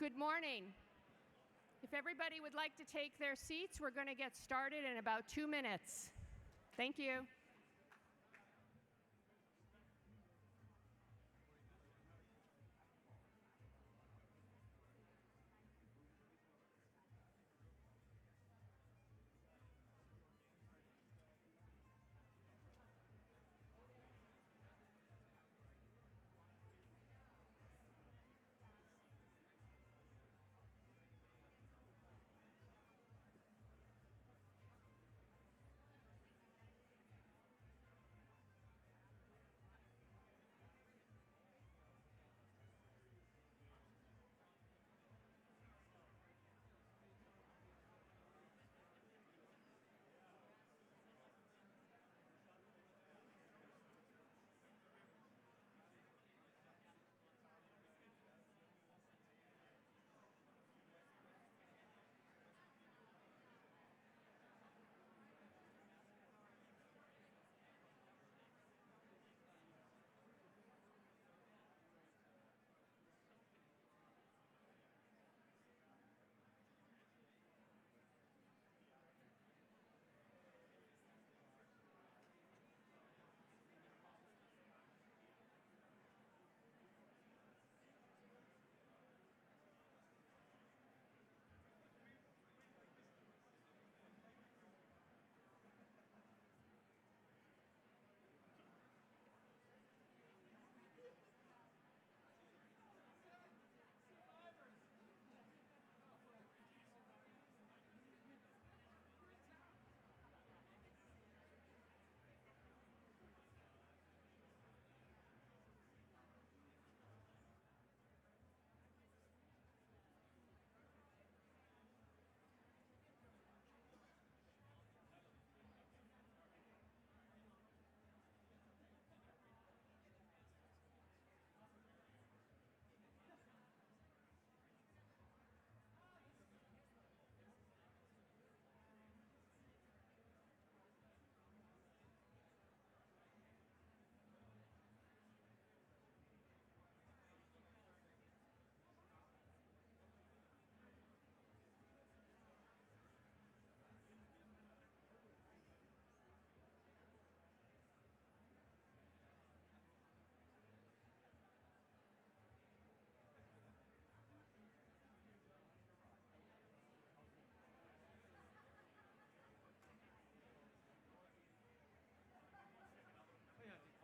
Good morning. If everybody would like to take their seats, we're going to get started in about 2 minutes. Thank you.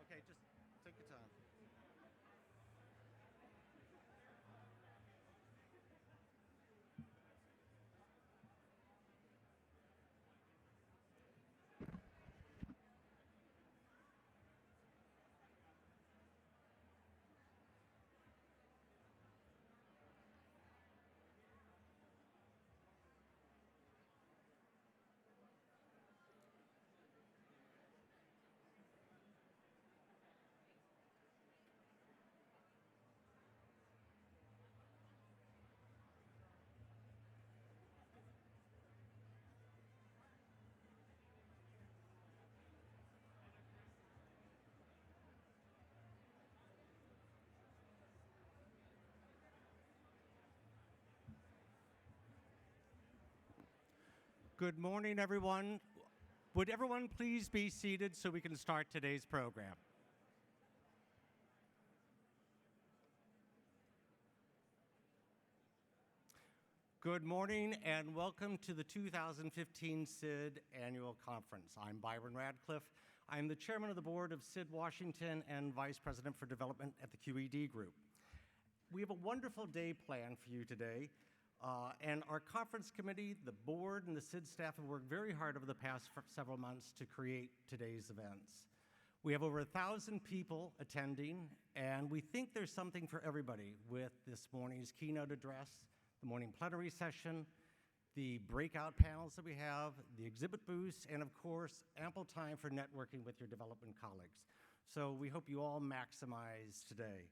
Okay, just take your time. Good morning, everyone. Would everyone please be seated so we can start today's program? Good morning and welcome to the 2015 SID Annual Conference. I'm Byron Radcliffe. I'm the chairman of the board of SID-Washington and vice president for development at the QED group. We have a wonderful day planned for you today. And our conference committee, the board, and the SID staff have worked very hard over the past several months to create today's events. We have over 1,000 people attending, and we think there's something for everybody with this morning's keynote address, the morning plenary session, the breakout panels that we have, the exhibit booths, and of course, ample time for networking with your development colleagues. So we hope you all maximize today.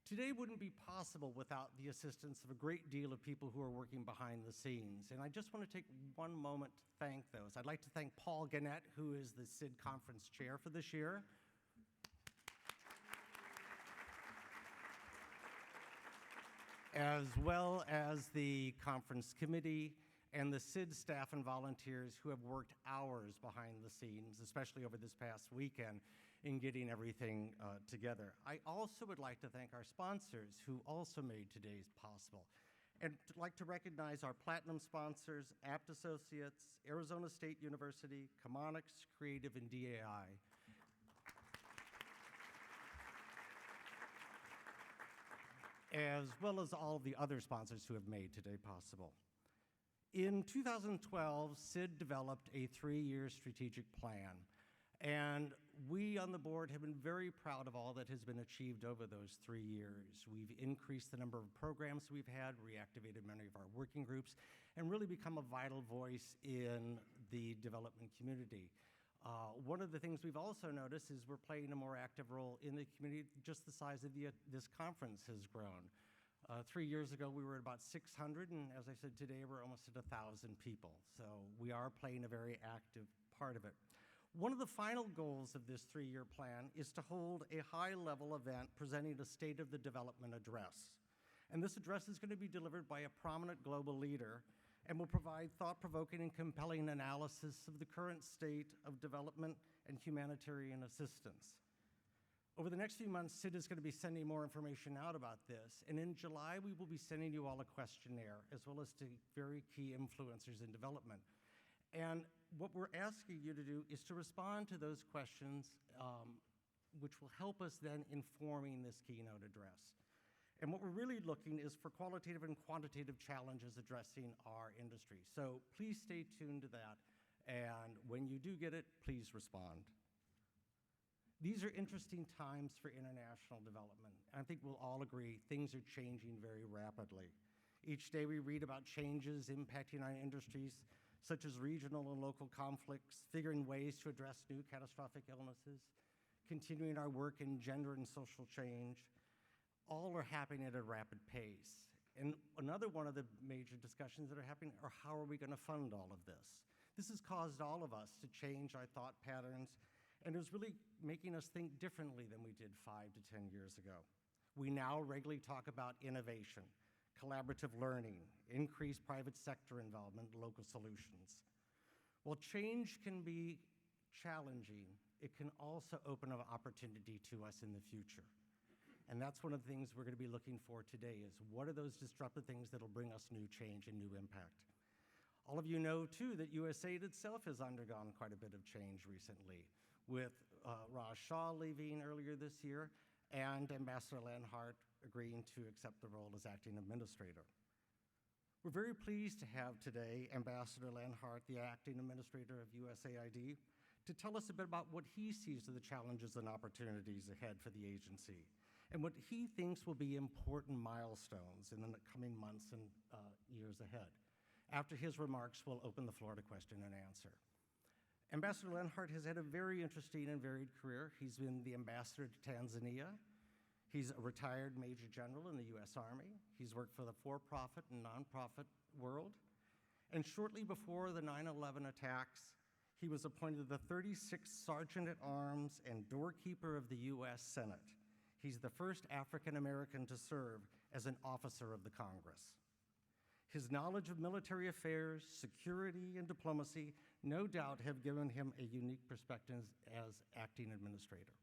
Today wouldn't be possible without the assistance of a great deal of people who are working behind the scenes, and I just want to take one moment to thank those. I'd like to thank Paul Gannett, who is the SID conference chair for this year. as well as the conference committee and the SID staff and volunteers who have worked hours behind the scenes, especially over this past weekend, in getting everything together. I also would like to thank our sponsors who also made today's possible. And I'd like to recognize our platinum sponsors, Apt Associates, Arizona State University, Chemonics, Creative, and DAI. As well as all of the other sponsors who have made today possible. In 2012, SID developed a 3-year strategic plan, and we on the board have been very proud of all that has been achieved over those 3 years. We've increased the number of programs we've had, reactivated many of our working groups, and really become a vital voice in the development community. One of the things we've also noticed is we're playing a more active role in the community. Just the size of this conference has grown. 3 years ago, we were at about 600, and as I said, today we're almost at 1,000 people. So we are playing a very active part of it. One of the final goals of this 3-year plan is to hold a high-level event presenting a State of the Development address. And this address is going to be delivered by a prominent global leader and will provide thought-provoking and compelling analysis of the current state of development and humanitarian assistance. Over the next few months, SID is going to be sending more information out about this, and in July, we will be sending you all a questionnaire, as well as to very key influencers in development. And what we're asking you to do is to respond to those questions, which will help us then informing this keynote address. And what we're really looking is for qualitative and quantitative challenges addressing our industry. So please stay tuned to that, and when you do get it, please respond. These are interesting times for international development. I think we'll all agree things are changing very rapidly. Each day we read about changes impacting our industries, such as regional and local conflicts, figuring ways to address new catastrophic illnesses, continuing our work in gender and social change. All are happening at a rapid pace. And another one of the major discussions that are happening are how are we going to fund all of this? This has caused all of us to change our thought patterns, and is really making us think differently than we did 5 to 10 years ago. We now regularly talk about innovation, collaborative learning, increased private sector involvement, local solutions. While change can be challenging, it can also open an opportunity to us in the future. And that's one of the things we're going to be looking for today is what are those disruptive things that will bring us new change and new impact? All of you know, too, that USAID itself has undergone quite a bit of change recently, with Raj Shah leaving earlier this year and Ambassador Lenhardt agreeing to accept the role as acting administrator. We're very pleased to have today Ambassador Lenhardt, the acting administrator of USAID, to tell us a bit about what he sees as the challenges and opportunities ahead for the agency, and what he thinks will be important milestones in the coming months and years ahead. After his remarks, we'll open the floor to question and answer. Ambassador Lenhardt has had a very interesting and varied career. He's been the ambassador to Tanzania. He's a retired Major General in the U.S. Army. He's worked for the for-profit and nonprofit world. And shortly before the 9/11 attacks, he was appointed the 36th Sergeant at Arms and doorkeeper of the U.S. Senate. He's the first African American to serve as an officer of the Congress. His knowledge of military affairs, security, and diplomacy no doubt have given him a unique perspective as acting administrator.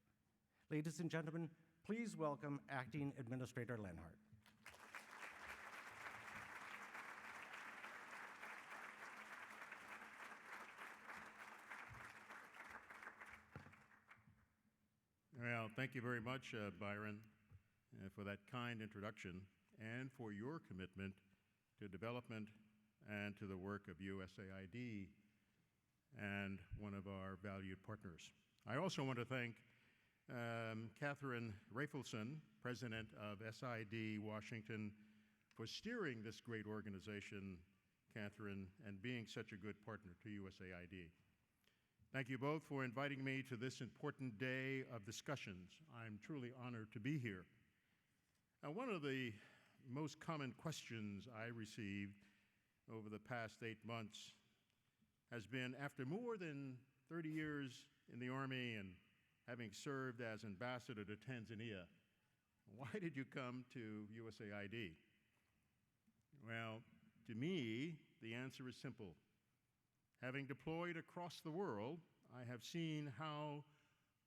Ladies and gentlemen, please welcome Acting Administrator Lenhardt. Well, thank you very much, Byron, for that kind introduction and for your commitment to development and to the work of USAID and one of our valued partners. I also want to thank Catherine Rafelson, President of SID-Washington, for steering this great organization, Catherine, and being such a good partner to USAID. Thank you both for inviting me to this important day of discussions. I'm truly honored to be here. Now, one of the most common questions I received over the past 8 months has been, after more than 30 years in the Army and having served as ambassador to Tanzania, why did you come to USAID? Well, to me, the answer is simple. Having deployed across the world, I have seen how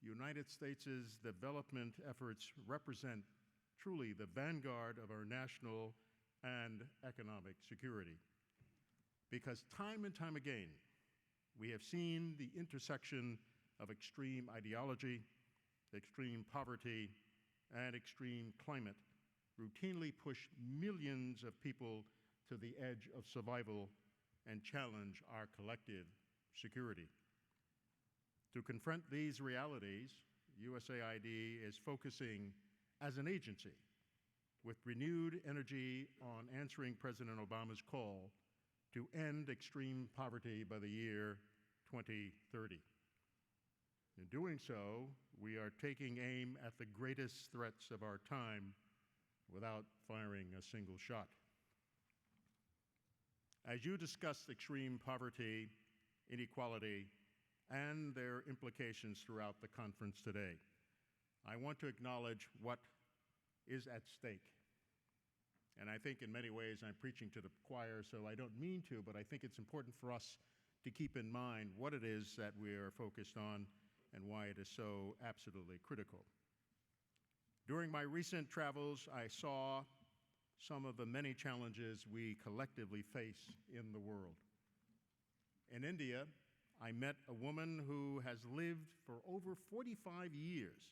the United States' development efforts represent truly the vanguard of our national and economic security. Because time and time again, we have seen the intersection of extreme ideology, extreme poverty, and extreme climate routinely push millions of people to the edge of survival and challenge our collective security. To confront these realities, USAID is focusing as an agency with renewed energy on answering President Obama's call to end extreme poverty by the year 2030. In doing so, we are taking aim at the greatest threats of our time without firing a single shot. As you discuss extreme poverty, inequality, and their implications throughout the conference today, I want to acknowledge what is at stake. And I think in many ways I'm preaching to the choir, so I don't mean to, but I think it's important for us to keep in mind what it is that we are focused on and why it is so absolutely critical. During my recent travels, I saw some of the many challenges we collectively face in the world. In India, I met a woman who has lived for over 45 years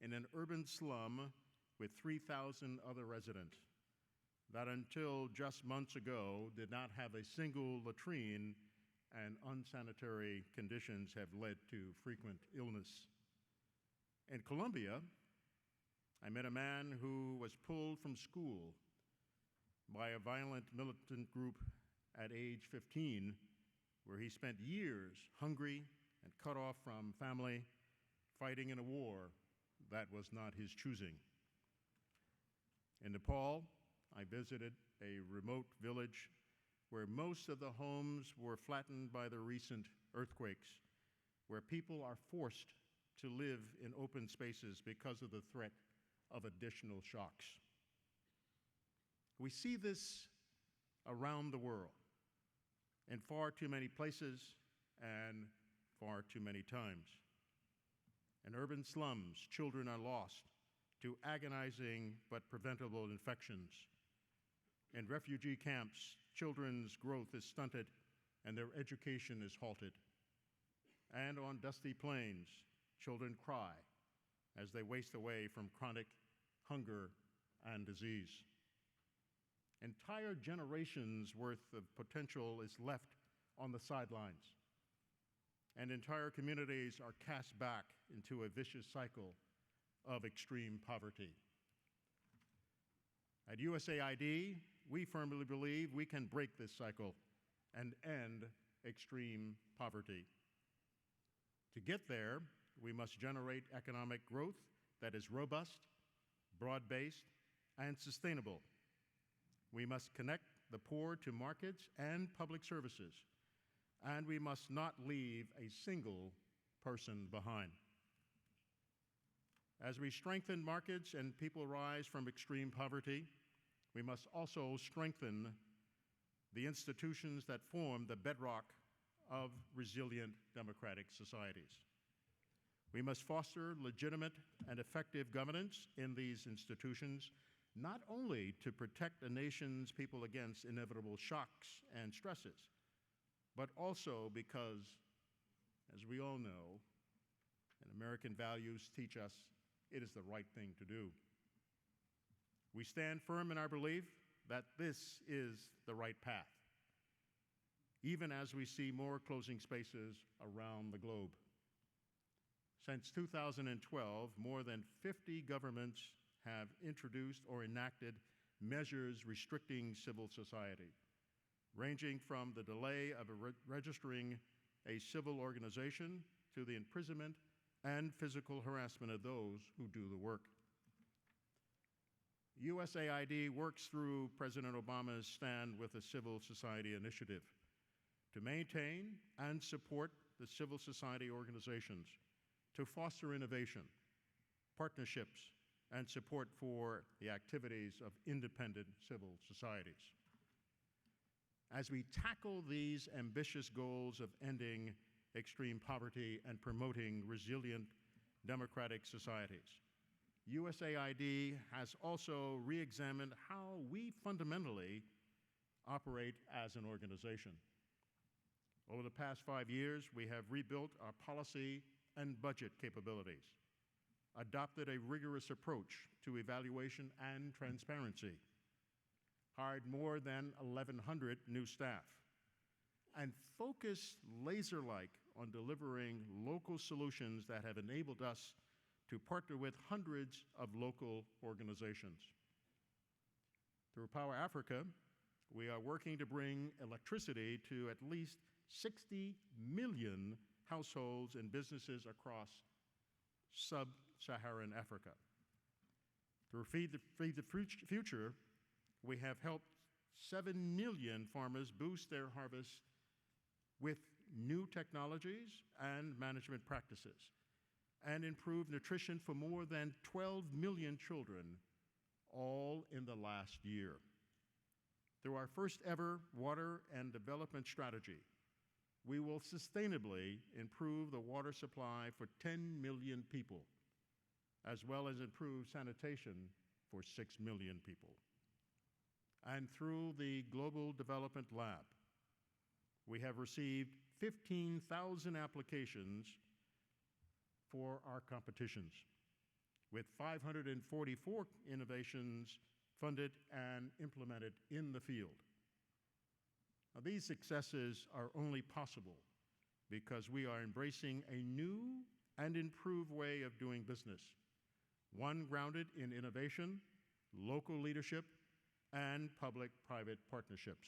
in an urban slum with 3,000 other residents that until just months ago did not have a single latrine, and unsanitary conditions have led to frequent illness. In Colombia, I met a man who was pulled from school by a violent militant group at age 15, where he spent years hungry and cut off from family, fighting in a war that was not his choosing. In Nepal, I visited a remote village where most of the homes were flattened by the recent earthquakes, where people are forced to live in open spaces because of the threat of additional shocks. We see this around the world in far too many places and far too many times. In urban slums, children are lost to agonizing but preventable infections. In refugee camps, children's growth is stunted and their education is halted. And on dusty plains, children cry as they waste away from chronic hunger and disease. Entire generations worth of potential is left on the sidelines, and entire communities are cast back into a vicious cycle of extreme poverty. At USAID, we firmly believe we can break this cycle and end extreme poverty. To get there, we must generate economic growth that is robust, broad-based, and sustainable. We must connect the poor to markets and public services, and we must not leave a single person behind. As we strengthen markets and people rise from extreme poverty, we must also strengthen the institutions that form the bedrock of resilient democratic societies. We must foster legitimate and effective governance in these institutions, not only to protect a nation's people against inevitable shocks and stresses, but also because, as we all know, and American values teach us, it is the right thing to do. We stand firm in our belief that this is the right path, even as we see more closing spaces around the globe. Since 2012, more than 50 governments have introduced or enacted measures restricting civil society, ranging from the delay of registering a civil organization to the imprisonment and physical harassment of those who do the work. USAID works through President Obama's Stand with a Civil Society initiative to maintain and support the civil society organizations, to foster innovation, partnerships, and support for the activities of independent civil societies. as we tackle these ambitious goals of ending extreme poverty and promoting resilient democratic societies. USAID has also re-examined how we fundamentally operate as an organization. Over the past 5 years, we have rebuilt our policy and budget capabilities, adopted a rigorous approach to evaluation and transparency, hired more than 1,100 new staff, and focused laser-like on delivering local solutions that have enabled us to partner with hundreds of local organizations. Through Power Africa, we are working to bring electricity to at least 60 million households and businesses across sub-Saharan Africa. Through Feed the Future, we have helped 7 million farmers boost their harvest with new technologies and management practices, and improve nutrition for more than 12 million children, all in the last year. Through our first ever water and development strategy, we will sustainably improve the water supply for 10 million people, as well as improve sanitation for 6 million people. And through the Global Development Lab, we have received 15,000 applications for our competitions, with 544 innovations funded and implemented in the field. Now, these successes are only possible because we are embracing a new and improved way of doing business, one grounded in innovation, local leadership, and public-private partnerships.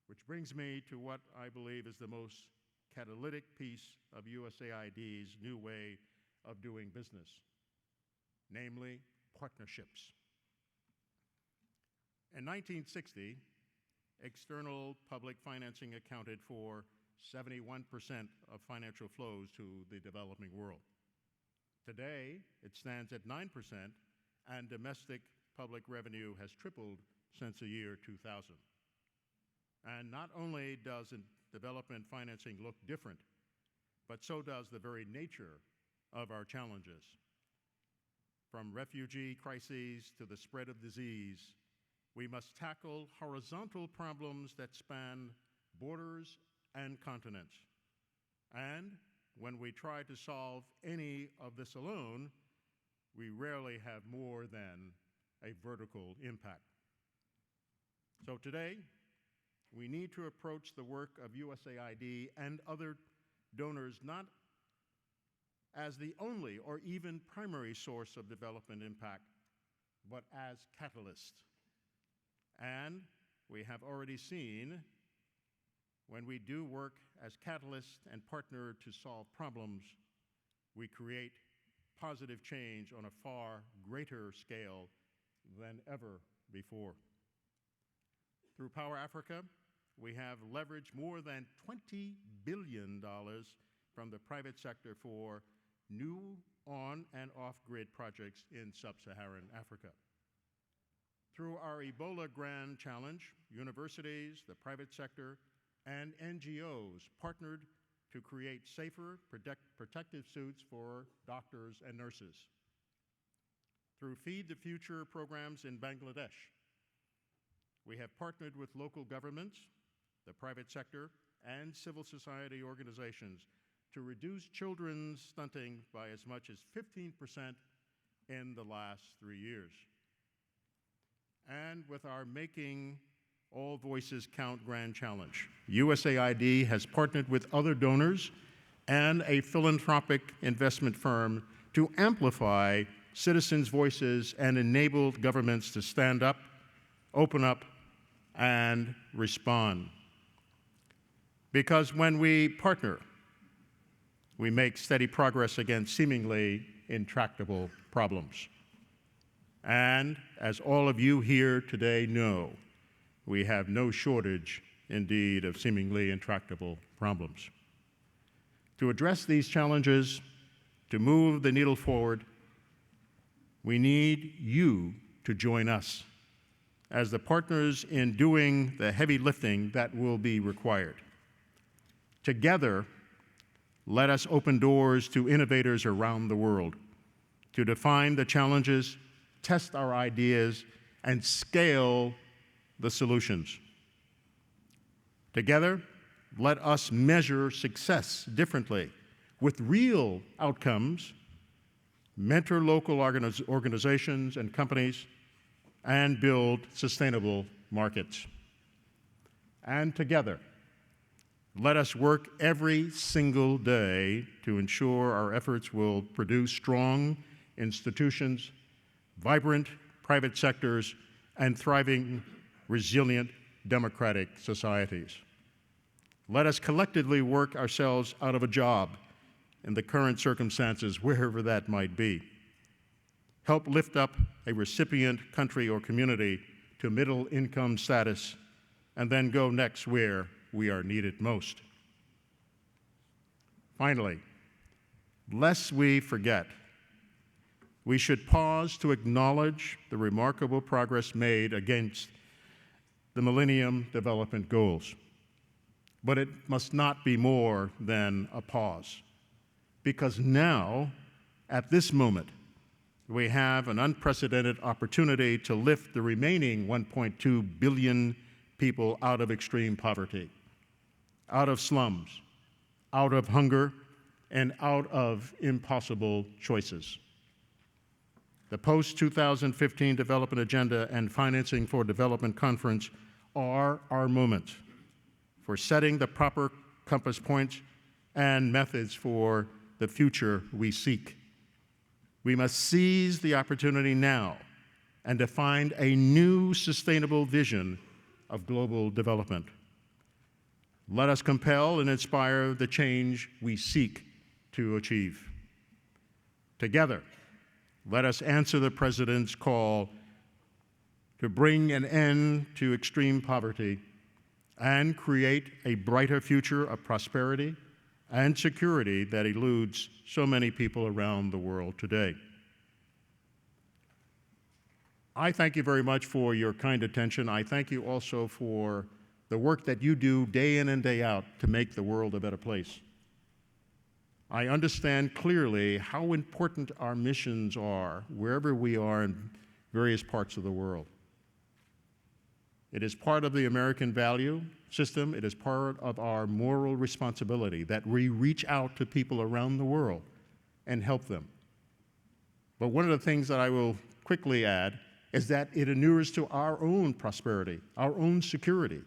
Which brings me to what I believe is the most catalytic piece of USAID's new way of doing business, namely partnerships. In 1960, external public financing accounted for 71% of financial flows to the developing world. Today, it stands at 9%, and domestic public revenue has tripled since the year 2000. And not only does development financing look different, but so does the very nature of our challenges. From refugee crises to the spread of disease, we must tackle horizontal problems that span borders and continents. And when we try to solve any of this alone, we rarely have more than a vertical impact. So today, we need to approach the work of USAID and other donors not as the only or even primary source of development impact, but as catalysts. And we have already seen when we do work as catalysts and partner to solve problems, we create positive change on a far greater scale than ever before. Through Power Africa, we have leveraged more than $20 billion from the private sector for new on- and off-grid projects in sub-Saharan Africa. Through our Ebola Grand Challenge, universities, the private sector, and NGOs partnered to create safer protective suits for doctors and nurses. Through Feed the Future programs in Bangladesh, we have partnered with local governments, the private sector, and civil society organizations to reduce children's stunting by as much as 15% in the last 3 years. And with our Making All Voices Count Grand Challenge, USAID has partnered with other donors and a philanthropic investment firm to amplify citizens' voices and enable governments to stand up, open up, and respond. Because when we partner, we make steady progress against seemingly intractable problems. And as all of you here today know, we have no shortage, indeed, of seemingly intractable problems. To address these challenges, to move the needle forward, we need you to join us as the partners in doing the heavy lifting that will be required. Together, let us open doors to innovators around the world to define the challenges, test our ideas, and scale the solutions. Together, let us measure success differently with real outcomes, mentor local organizations and companies, and build sustainable markets. And together, let us work every single day to ensure our efforts will produce strong institutions, vibrant private sectors, and thriving, resilient democratic societies. Let us collectively work ourselves out of a job in the current circumstances, wherever that might be. Help lift up a recipient country or community to middle income status, and then go next where we are needed most. Finally, lest we forget, we should pause to acknowledge the remarkable progress made against the Millennium Development Goals. But it must not be more than a pause, because now, at this moment, we have an unprecedented opportunity to lift the remaining 1.2 billion people out of extreme poverty, out of slums, out of hunger, and out of impossible choices. The post-2015 Development Agenda and Financing for Development Conference are our moment for setting the proper compass points and methods for the future we seek. We must seize the opportunity now and define a new sustainable vision of global development. Let us compel and inspire the change we seek to achieve. Together, let us answer the President's call to bring an end to extreme poverty and create a brighter future of prosperity and security that eludes so many people around the world today. I thank you very much for your kind attention. I thank you also for the work that you do day in and day out to make the world a better place. I understand clearly how important our missions are wherever we are in various parts of the world. It is part of the American value system. It is part of our moral responsibility that we reach out to people around the world and help them. But one of the things that I will quickly add is that it inures to our own prosperity, our own security.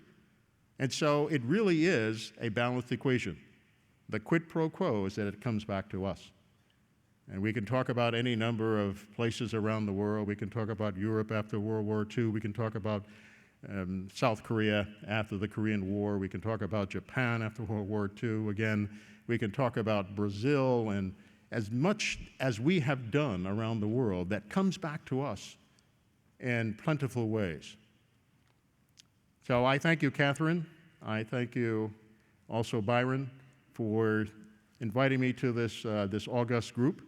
And so it really is a balanced equation. The quid pro quo is that it comes back to us. And we can talk about any number of places around the world. We can talk about Europe after World War II. We can talk about South Korea after the Korean War. We can talk about Japan after World War II. Again, we can talk about Brazil, and as much as we have done around the world, that comes back to us in plentiful ways. So I thank you, Catherine. I thank you also, Byron, for inviting me to this august group.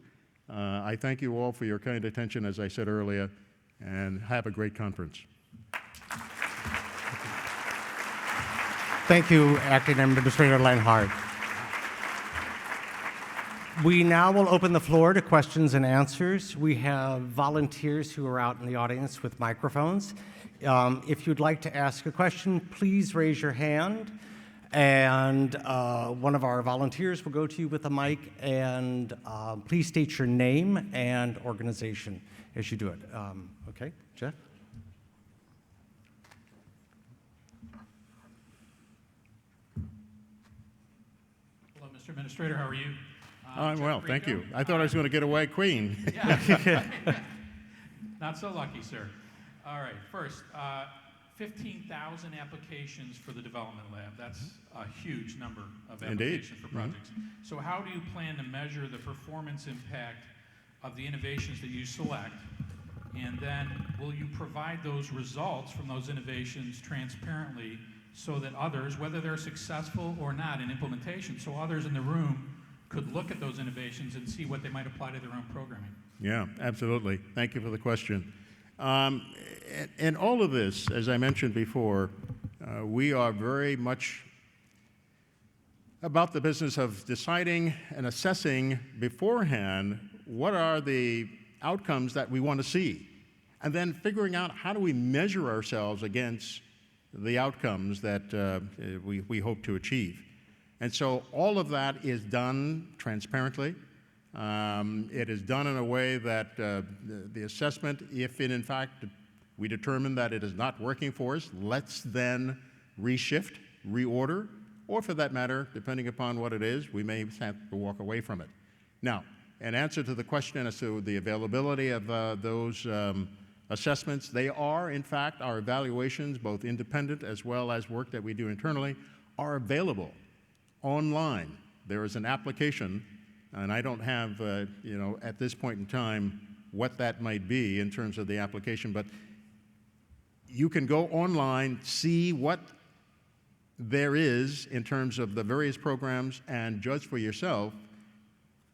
I thank you all for your kind attention, as I said earlier, and have a great conference. Thank you, Acting Administrator Lenhardt. We now will open the floor to questions and answers. We have volunteers who are out in the audience with microphones. If you'd like to ask a question, please raise your hand, and one of our volunteers will go to you with a mic, and please state your name and organization as you do it. Okay, Jeff? Hello, Mr. Administrator, how are you? I'm well, thank you. I thought I was going to get away queen. Yeah. Not so lucky, sir. All right, first, 15,000 applications for the Development Lab. That's a huge number of applications for projects. So how do you plan to measure the performance impact of the innovations that you select? And then will you provide those results from those innovations transparently so that others, whether they're successful or not in implementation, so others in the room could look at those innovations and see what they might apply to their own programming? Yeah, absolutely. Thank you for the question. And all of this, as I mentioned before, we are very much about the business of deciding and assessing beforehand what are the outcomes that we want to see, and then figuring out how do we measure ourselves against the outcomes that we hope to achieve. And so all of that is done transparently. It is done in a way that the assessment, if it in fact we determine that it is not working for us, let's then reshift, reorder, or for that matter, depending upon what it is, we may have to walk away from it. Now, in answer to the question as to the availability of those assessments, they are, in fact, our evaluations, both independent as well as work that we do internally, are available online. There is an application, and I don't have, at this point in time, what that might be in terms of the application, but you can go online, see what there is in terms of the various programs, and judge for yourself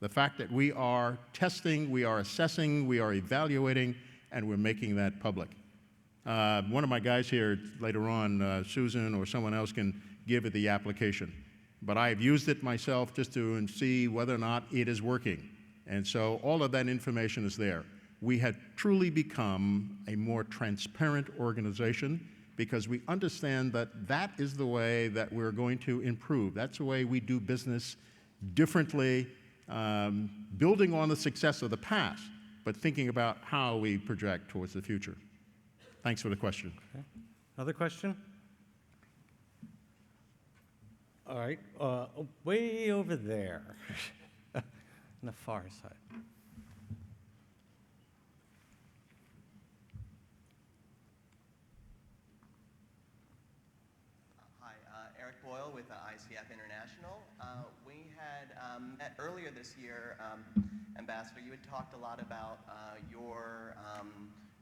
the fact that we are testing, we are assessing, we are evaluating, and we're making that public. One of my guys here later on, Susan or someone else, can give it the application. But I've used it myself just to see whether or not it is working. And so all of that information is there. We had truly become a more transparent organization because we understand that that is the way that we're going to improve. That's the way we do business differently, building on the success of the past, but thinking about how we project towards the future. Thanks for the question. Okay. Another question? All right, way over there, on the far side. With ICF International. We had met earlier this year, Ambassador, you had talked a lot about your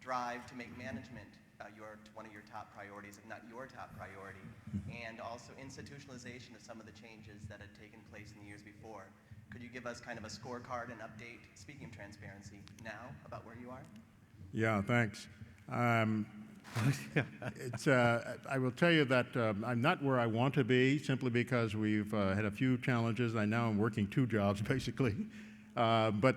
drive to make management one of your top priorities, if not your top priority, and also institutionalization of some of the changes that had taken place in the years before. Could you give us kind of a scorecard and update, speaking of transparency, now about where you are? Yeah, thanks. I will tell you that I'm not where I want to be simply because we've had a few challenges. I now am working 2 jobs, basically. But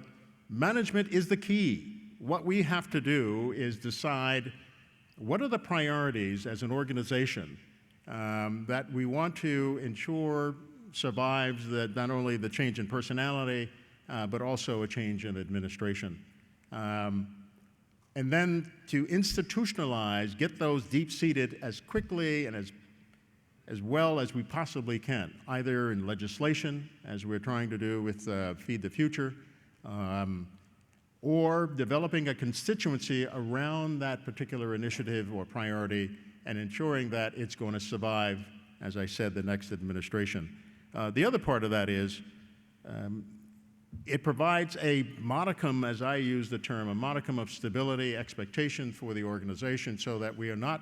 management is the key. What we have to do is decide what are the priorities as an organization that we want to ensure survives not only the change in personality, but also a change in administration. And then to institutionalize, get those deep-seated as quickly and as well as we possibly can, either in legislation, as we're trying to do with Feed the Future, or developing a constituency around that particular initiative or priority and ensuring that it's going to survive, as I said, the next administration. The other part of that is it provides a modicum, as I use the term, a modicum of stability, expectation for the organization so that we are not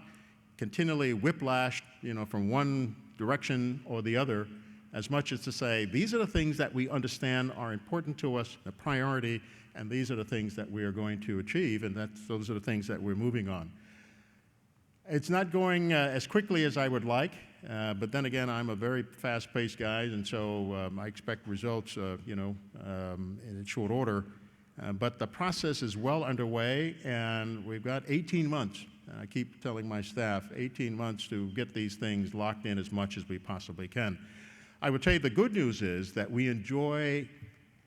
continually whiplashed, from one direction or the other, as much as to say, these are the things that we understand are important to us, a priority, and these are the things that we are going to achieve, and those are the things that we're moving on. It's not going as quickly as I would like, but then again, I'm a very fast-paced guy, and so I expect results, in short order. But the process is well underway, and we've got 18 months. I keep telling my staff, 18 months to get these things locked in as much as we possibly can. I would tell you the good news is that we enjoy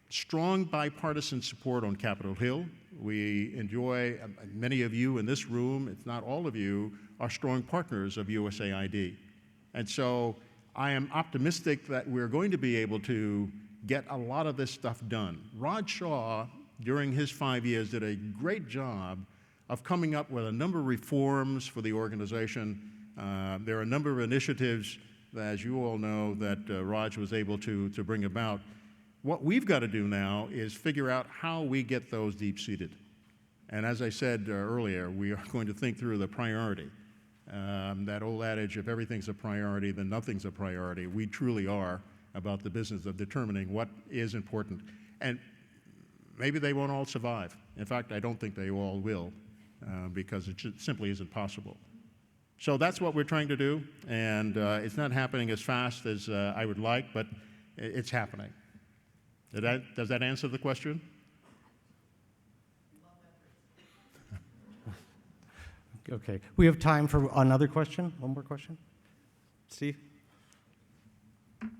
strong bipartisan support on Capitol Hill. We enjoy, many of you in this room, if not all of you, are strong partners of USAID. And so I am optimistic that we're going to be able to get a lot of this stuff done. Raj Shah, during his 5 years, did a great job of coming up with a number of reforms for the organization. There are a number of initiatives, as you all know, that Raj was able to bring about. What we've got to do now is figure out how we get those deep-seated. And as I said earlier, we are going to think through the priority. That old adage, if everything's a priority, then nothing's a priority. We truly are about the business of determining what is important. And maybe they won't all survive. In fact, I don't think they all will. because it simply isn't possible. So that's what we're trying to do, and it's not happening as fast as I would like, but it's happening. Does that answer the question? Okay. We have time for another question. One more question. Steve? Thank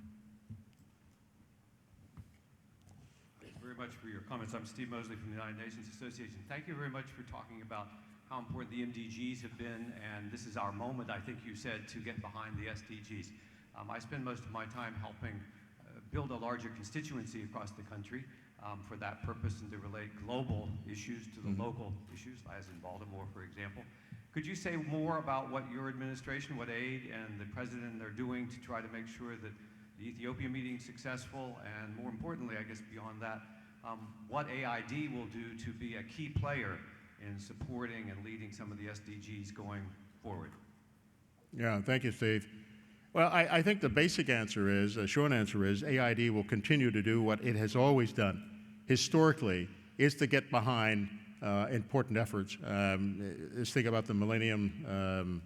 you very much for your comments. I'm Steve Mosley from the United Nations Association. Thank you very much for talking about how important the MDGs have been, and this is our moment, I think you said, to get behind the SDGs. I spend most of my time helping build a larger constituency across the country for that purpose and to relate global issues to the local issues, as in Baltimore, for example. Could you say more about what your administration, what AID and the president are doing to try to make sure that the Ethiopia meeting is successful, and more importantly, I guess beyond that, what AID will do to be a key player in supporting and leading some of the SDGs going forward? Yeah, thank you, Steve. Well, I think the basic answer is, the short answer is, AID will continue to do what it has always done historically, is to get behind important efforts. Let's think about the Millennium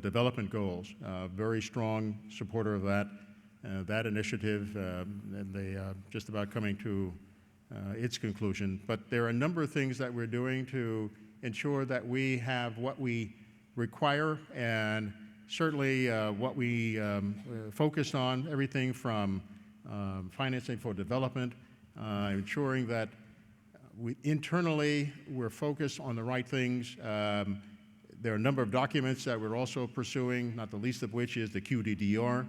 Development Goals. Very strong supporter of that initiative, and they just about coming to its conclusion. But there are a number of things that we're doing to ensure that we have what we require, and certainly what we focused on, everything from financing for development, ensuring that internally we're focused on the right things. There are a number of documents that we're also pursuing, not the least of which is the QDDR,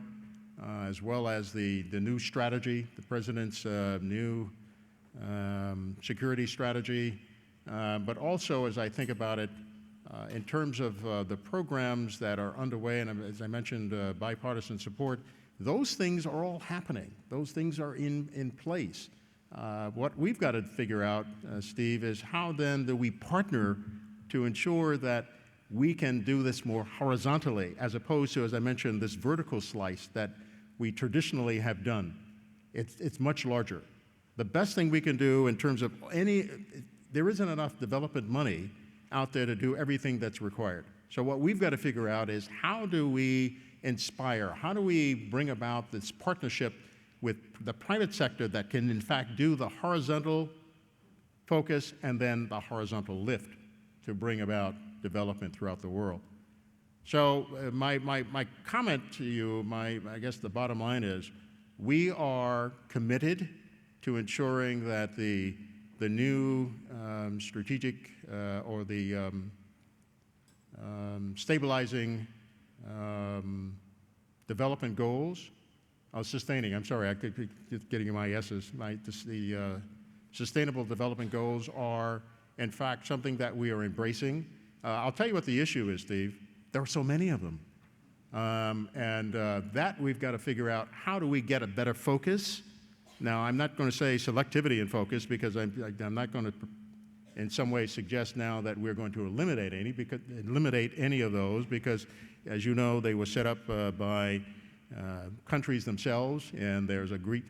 as well as the new strategy, the President's new security strategy. But also, as I think about it, in terms of the programs that are underway, and as I mentioned, bipartisan support, those things are all happening. Those things are in place. What we've got to figure out, Steve, is how then do we partner to ensure that we can do this more horizontally, as opposed to, as I mentioned, this vertical slice that we traditionally have done. It's much larger. The best thing we can do in terms of there isn't enough development money out there to do everything that's required. So what we've got to figure out is how do we inspire, how do we bring about this partnership with the private sector that can in fact do the horizontal focus and then the horizontal lift to bring about development throughout the world. So my comment to you, I guess the bottom line is, we are committed to ensuring that the new strategic or the stabilizing development goals, sustaining, I'm sorry, I could get getting my S's. The sustainable development goals are, in fact, something that we are embracing. I'll tell you what the issue is, Steve. There are so many of them. That we've got to figure out, how do we get a better focus? Now, I'm not going to say selectivity and focus, because I'm not going to in some way suggest now that we're going to eliminate any of those, because, as you know, they were set up by countries themselves, and there's a great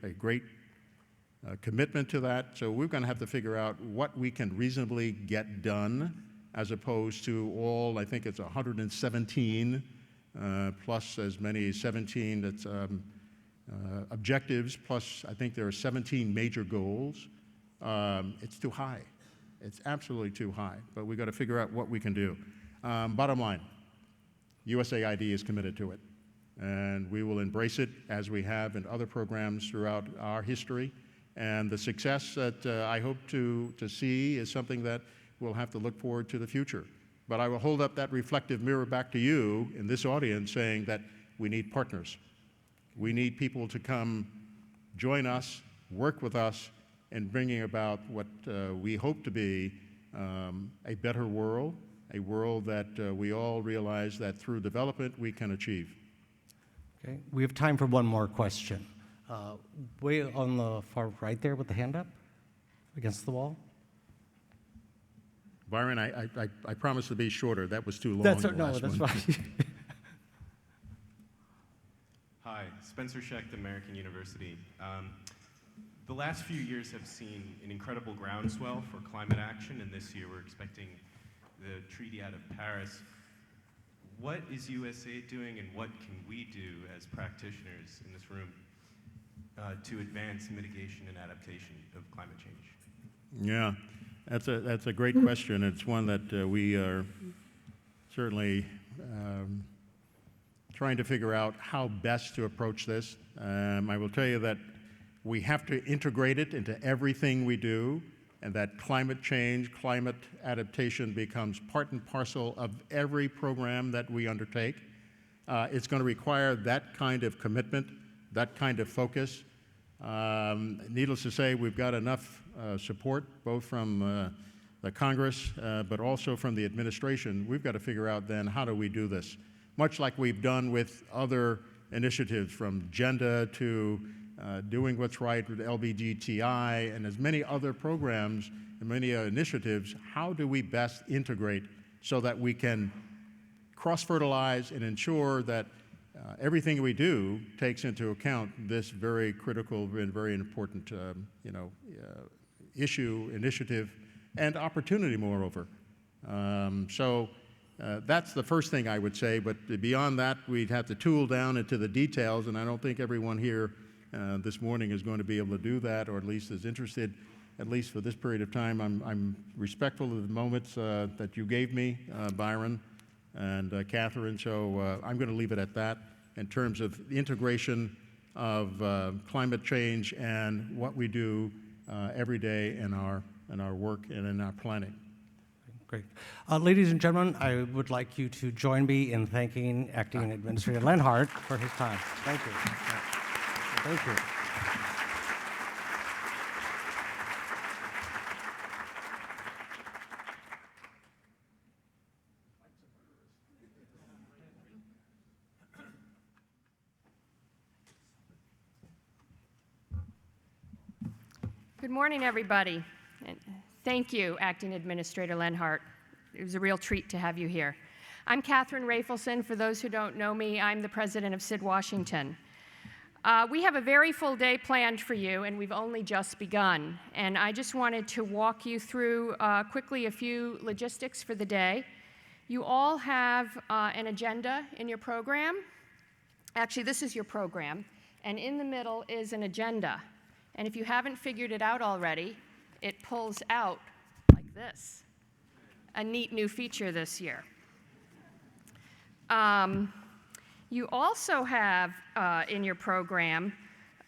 commitment to that. So we're going to have to figure out what we can reasonably get done, as opposed to all, I think it's 117, plus as many as 17 that's objectives, plus I think there are 17 major goals. It's too high. It's absolutely too high, but we've got to figure out what we can do. Bottom line, USAID is committed to it, and we will embrace it as we have in other programs throughout our history. And the success that I hope to see is something that we'll have to look forward to the future. But I will hold up that reflective mirror back to you in this audience, saying that we need partners. We need people to come join us, work with us, in bringing about what we hope to be a better world, a world that we all realize that through development we can achieve. Okay, we have time for one more question. Way on the far right there with the hand up against the wall. Byron, I promise to be shorter. That was too long. That's one. right. Hi, Spencer Schecht, American University. The last few years have seen an incredible groundswell for climate action, and this year we're expecting the treaty out of Paris. What is USAID doing, and what can we do as practitioners in this room to advance mitigation and adaptation of climate change? Yeah, that's a great question. It's one that we are certainly trying to figure out how best to approach this. I will tell you that we have to integrate it into everything we do, and that climate change, climate adaptation becomes part and parcel of every program that we undertake. It's going to require that kind of commitment, that kind of focus. Needless to say, we've got enough support, both from the Congress, but also from the administration. We've got to figure out then, how do we do this? Much like we've done with other initiatives, from gender to doing what's right with LGBTI and as many other programs and many initiatives, how do we best integrate so that we can cross-fertilize and ensure that everything we do takes into account this very critical and very important issue, initiative, and opportunity, moreover. That's the first thing I would say, but beyond that, we'd have to tool down into the details, and I don't think everyone here this morning is going to be able to do that, or at least is interested, at least for this period of time. I'm respectful of the moments that you gave me, Byron and Catherine, so I'm going to leave it at that in terms of the integration of climate change and what we do every day in our work and in our planning. Great. Ladies and gentlemen, I would like you to join me in thanking Acting Administrator Lenhardt for his time. Thank you. Thank you. Good morning, everybody. And thank you, Acting Administrator Lenhardt. It was a real treat to have you here. I'm Catherine Rafelson. For those who don't know me, I'm the president of SID-Washington. We have a very full day planned for you, and we've only just begun. And I just wanted to walk you through quickly a few logistics for the day. You all have an agenda in your program. Actually, this is your program, and in the middle is an agenda. And if you haven't figured it out already, it pulls out like this, a neat new feature this year. You also have in your program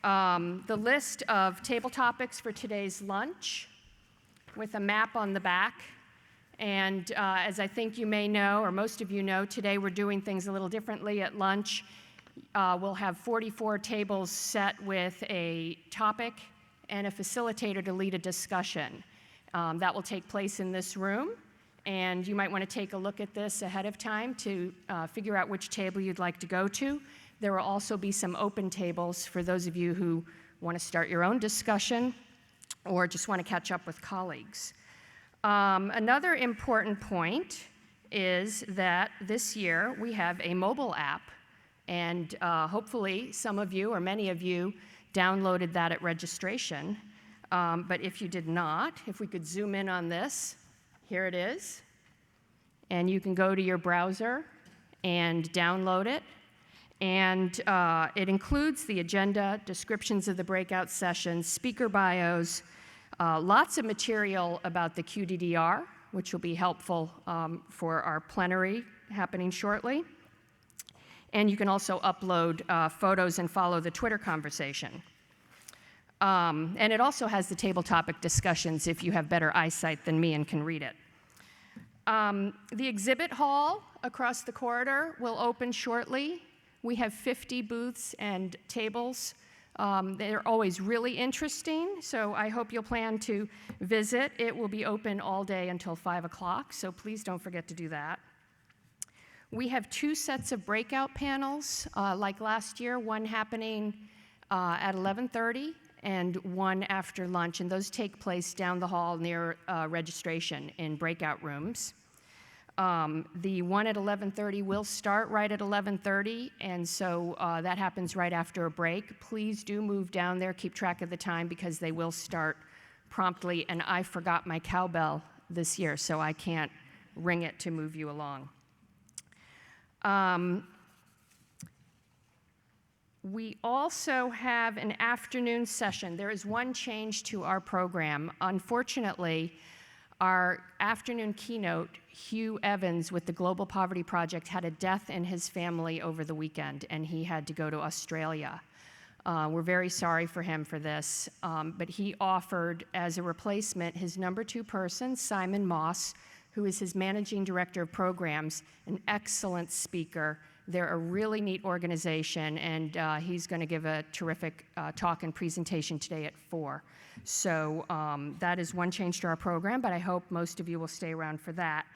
the list of table topics for today's lunch with a map on the back. And as I think you may know, or most of you know, today we're doing things a little differently at lunch. We'll have 44 tables set with a topic and a facilitator to lead a discussion. That will take place in this room, and you might want to take a look at this ahead of time to figure out which table you'd like to go to. There will also be some open tables for those of you who want to start your own discussion or just want to catch up with colleagues. Another important point is that this year we have a mobile app, and hopefully some of you or many of you downloaded that at registration. But if you did not, if we could zoom in on this, here it is. And you can go to your browser and download it. And it includes the agenda, descriptions of the breakout sessions, speaker bios, lots of material about the QDDR, which will be helpful for our plenary happening shortly. And you can also upload photos and follow the Twitter conversation. And it also has the table topic discussions if you have better eyesight than me and can read it. The exhibit hall across the corridor will open shortly. We have 50 booths and tables. They're always really interesting, so I hope you'll plan to visit. It will be open all day until 5 o'clock, so please don't forget to do that. We have 2 sets of breakout panels, like last year, one happening at 11:30 and one after lunch, and those take place down the hall near registration in breakout rooms. The one at 11:30 will start right at 11:30, and so that happens right after a break. Please do move down there, keep track of the time, because they will start promptly, and I forgot my cowbell this year, so I can't ring it to move you along. We also have an afternoon session. There is one change to our program. Unfortunately, our afternoon keynote, Hugh Evans with the Global Poverty Project, had a death in his family over the weekend, and he had to go to Australia. We're very sorry for him for this, but he offered as a replacement his number 2 person, Simon Moss, who is his managing director of programs, an excellent speaker. They're a really neat organization, and he's going to give a terrific talk and presentation today at 4. So that is one change to our program, but I hope most of you will stay around for that.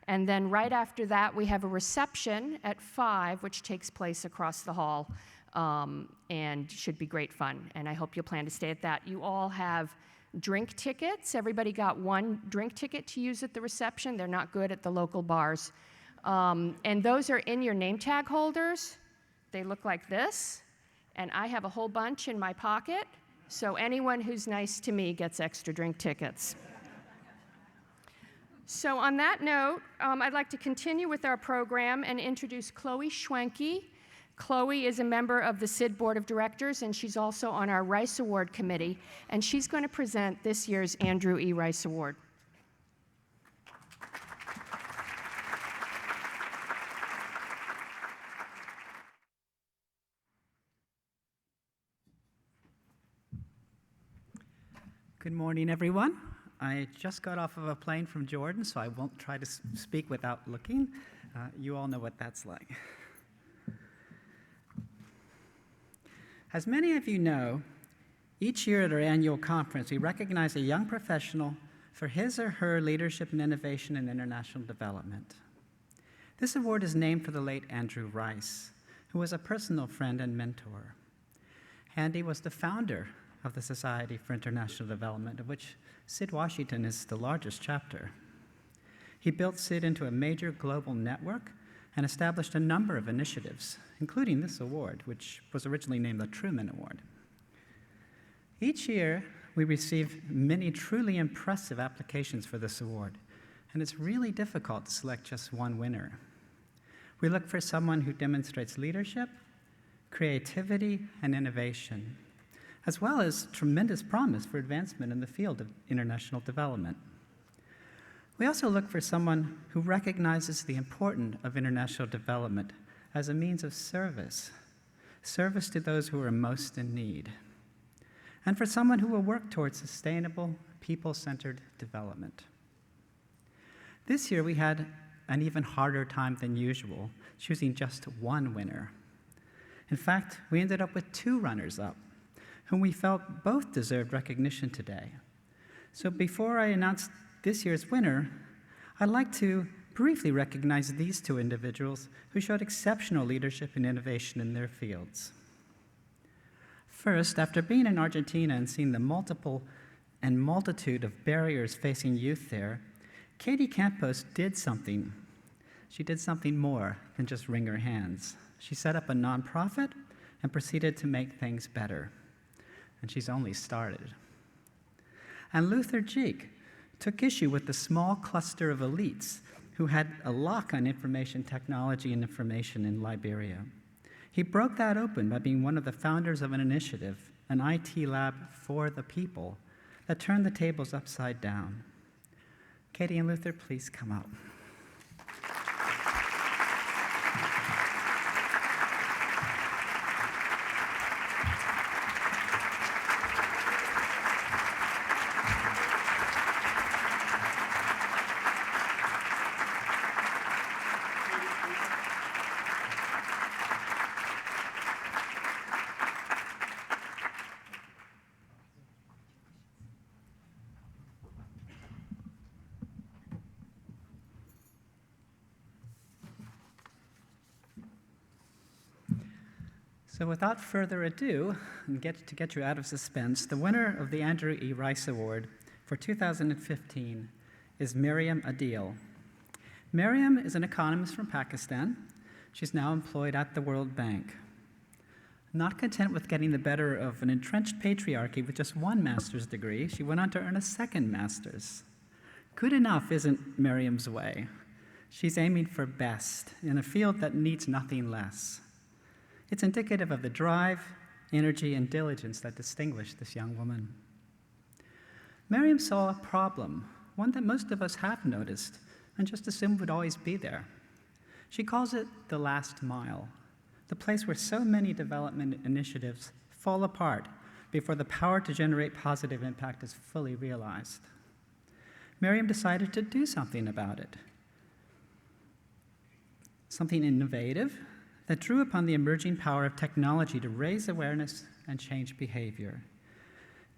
And then right after that, we have a reception at 5, which takes place across the hall, and should be great fun. And I hope you'll plan to stay at that. You all have drink tickets. Everybody got one drink ticket to use at the reception. They're not good at the local bars. And those are in your name tag holders. They look like this, and I have a whole bunch in my pocket, so anyone who's nice to me gets extra drink tickets. So on that note, I'd like to continue with our program and introduce Chloe Schwenke. Chloe is a member of the SID Board of Directors, and she's also on our Rice Award Committee, and she's going to present this year's Andrew E. Rice Award. Good morning, everyone. I just got off of a plane from Jordan, so I won't try to speak without looking. You all know what that's like. As many of you know, each year at our annual conference, we recognize a young professional for his or her leadership in innovation and international development. This award is named for the late Andrew Rice, who was a personal friend and mentor. Andy was the founder of the Society for International Development, of which SID-Washington is the largest chapter. He built SID into a major global network and established a number of initiatives, including this award, which was originally named the Truman Award. Each year, we receive many truly impressive applications for this award, and it's really difficult to select just one winner. We look for someone who demonstrates leadership, creativity, and innovation, as well as tremendous promise for advancement in the field of international development. We also look for someone who recognizes the importance of international development as a means of service to those who are most in need, and for someone who will work towards sustainable, people-centered development. This year, we had an even harder time than usual, choosing just one winner. In fact, we ended up with 2 runners-up, whom we felt both deserved recognition today. So before I announce this year's winner, I'd like to briefly recognize these 2 individuals who showed exceptional leadership and innovation in their fields. First, after being in Argentina and seeing the multitude of barriers facing youth there, Katie Campos did something. She did something more than just wring her hands. She set up a nonprofit and proceeded to make things better. And she's only started. And Luther Jeek took issue with the small cluster of elites who had a lock on information technology and information in Liberia. He broke that open by being one of the founders of an initiative, an IT lab for the people, that turned the tables upside down. Katie and Luther, please come up. So without further ado, and to get you out of suspense, the winner of the Andrew E. Rice Award for 2015 is Miriam Adil. Miriam is an economist from Pakistan. She's now employed at the World Bank. Not content with getting the better of an entrenched patriarchy with just 1 master's degree, she went on to earn a 2nd master's. Good enough isn't Miriam's way. She's aiming for best in a field that needs nothing less. It's indicative of the drive, energy, and diligence that distinguish this young woman. Miriam saw a problem, one that most of us have noticed and just assumed would always be there. She calls it the last mile, the place where so many development initiatives fall apart before the power to generate positive impact is fully realized. Miriam decided to do something about it, something innovative that drew upon the emerging power of technology to raise awareness and change behavior.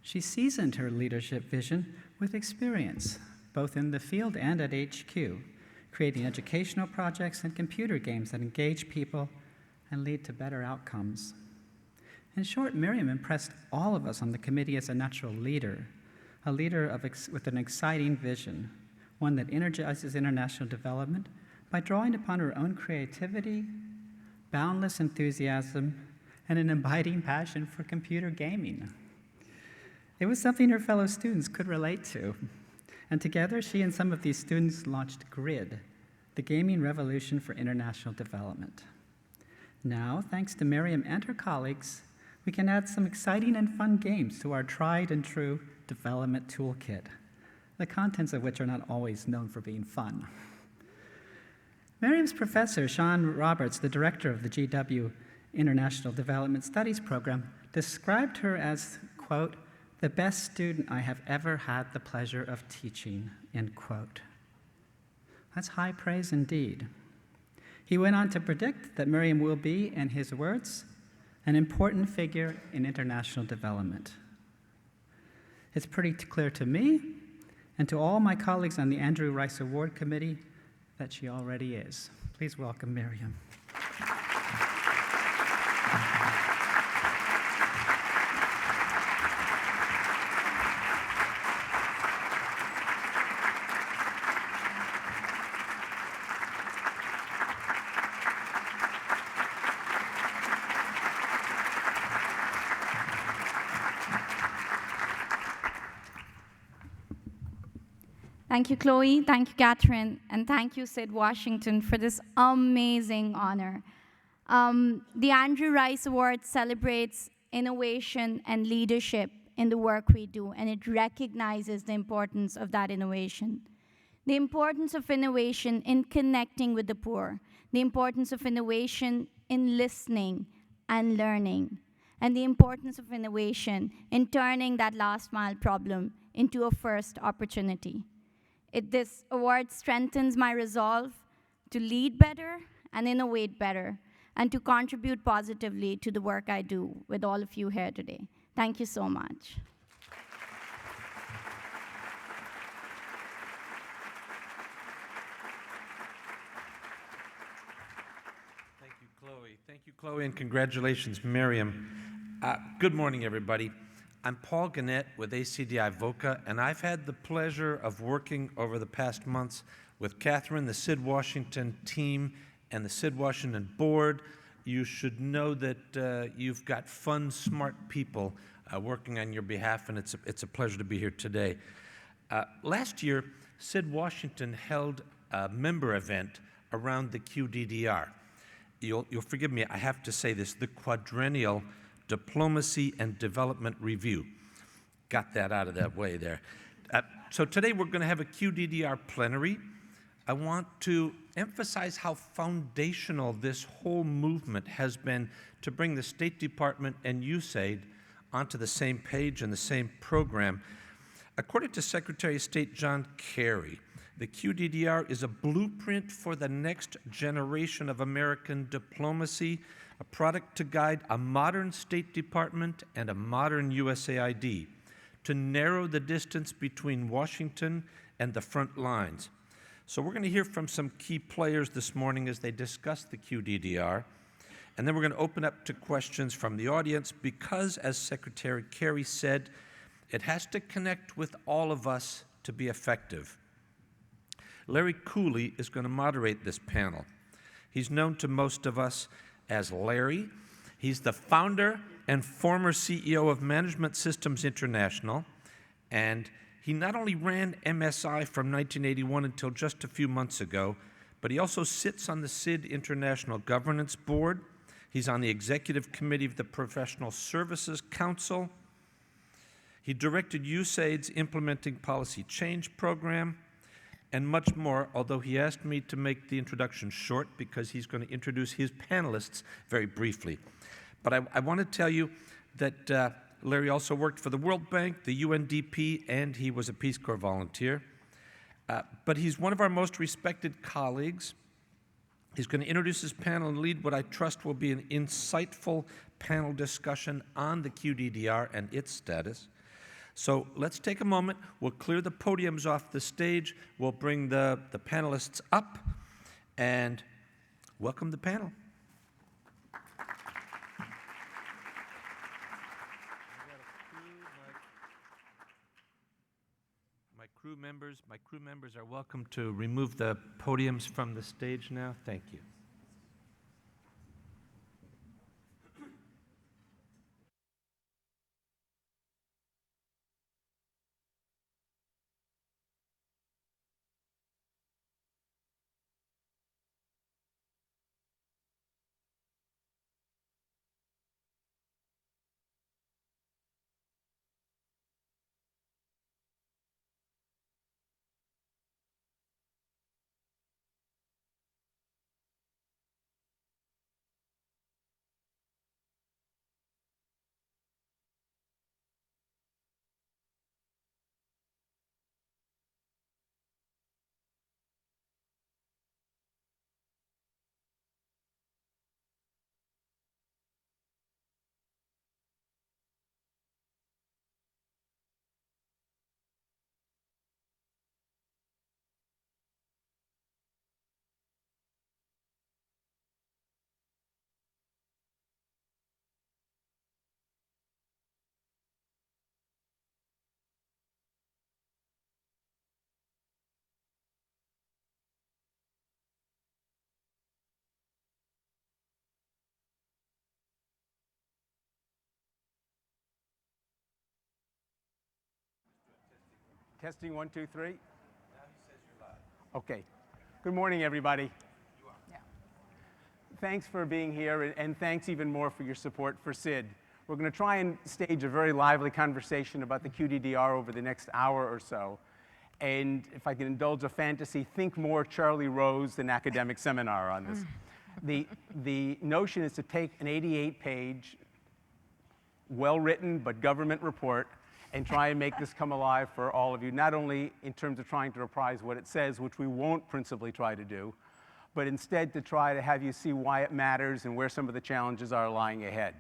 She seasoned her leadership vision with experience, both in the field and at HQ, creating educational projects and computer games that engage people and lead to better outcomes. In short, Miriam impressed all of us on the committee as a natural leader, a leader with an exciting vision, one that energizes international development by drawing upon her own creativity, boundless enthusiasm, and an abiding passion for computer gaming. It was something her fellow students could relate to, and together she and some of these students launched GRID, the Gaming Revolution for International Development. Now, thanks to Miriam and her colleagues, we can add some exciting and fun games to our tried and true development toolkit, the contents of which are not always known for being fun. Miriam's professor, Sean Roberts, the director of the GW International Development Studies program, described her as, quote, the best student I have ever had the pleasure of teaching, end quote. That's high praise indeed. He went on to predict that Miriam will be, in his words, an important figure in international development. It's pretty clear to me and to all my colleagues on the Andrew Rice Award Committee that she already is. Please welcome Miriam. Thank you, Chloe. Thank you, Catherine. And thank you, SID-Washington, for this amazing honor. The Andrew Rice Award celebrates innovation and leadership in the work we do, and it recognizes the importance of that innovation. The importance of innovation in connecting with the poor, the importance of innovation in listening and learning, and the importance of innovation in turning that last mile problem into a first opportunity. This award strengthens my resolve to lead better and innovate better, and to contribute positively to the work I do with all of you here today. Thank you so much. Thank you, Chloe. Thank you, Chloe, and congratulations, Miriam. Good morning, everybody. I'm Paul Gannett with ACDI VOCA, and I've had the pleasure of working over the past months with Catherine, the SID-Washington team, and the SID-Washington board. You should know that you've got fun, smart people working on your behalf, and it's a pleasure to be here today. Last year, SID-Washington held a member event around the QDDR. You'll forgive me, I have to say this, the Quadrennial Diplomacy and Development Review. Got that out of that way there. So today we're going to have a QDDR plenary. I want to emphasize how foundational this whole movement has been to bring the State Department and USAID onto the same page and the same program. According to Secretary of State John Kerry, the QDDR is a blueprint for the next generation of American diplomacy, a product to guide a modern State Department and a modern USAID, to narrow the distance between Washington and the front lines. So we're going to hear from some key players this morning as they discuss the QDDR, and then we're going to open up to questions from the audience because, as Secretary Kerry said, it has to connect with all of us to be effective. Larry Cooley is going to moderate this panel. He's known to most of us as Larry. He's the founder and former CEO of Management Systems International, and he not only ran MSI from 1981 until just a few months ago, but he also sits on the SID International Governance Board. He's on the Executive Committee of the Professional Services Council. He directed USAID's Implementing Policy Change program, and much more, although he asked me to make the introduction short because he's going to introduce his panelists very briefly. But I want to tell you that Larry also worked for the World Bank, the UNDP, and he was a Peace Corps volunteer. But he's one of our most respected colleagues. He's going to introduce his panel and lead what I trust will be an insightful panel discussion on the QDDR and its status. So let's take a moment. We'll clear the podiums off the stage. We'll bring the panelists up and welcome the panel. My crew members are welcome to remove the podiums from the stage now. Thank you. Testing 1, 2, 3. Now he says you're live. Okay. Good morning, everybody. You are. Yeah. Thanks for being here, and thanks even more for your support for SID. We're going to try and stage a very lively conversation about the QDDR over the next hour or so. And if I can indulge a fantasy, think more Charlie Rose than academic seminar on this. The notion is to take an 88-page, well-written but government report and try and make this come alive for all of you, not only in terms of trying to reprise what it says, which we won't principally try to do, but instead to try to have you see why it matters and where some of the challenges are lying ahead.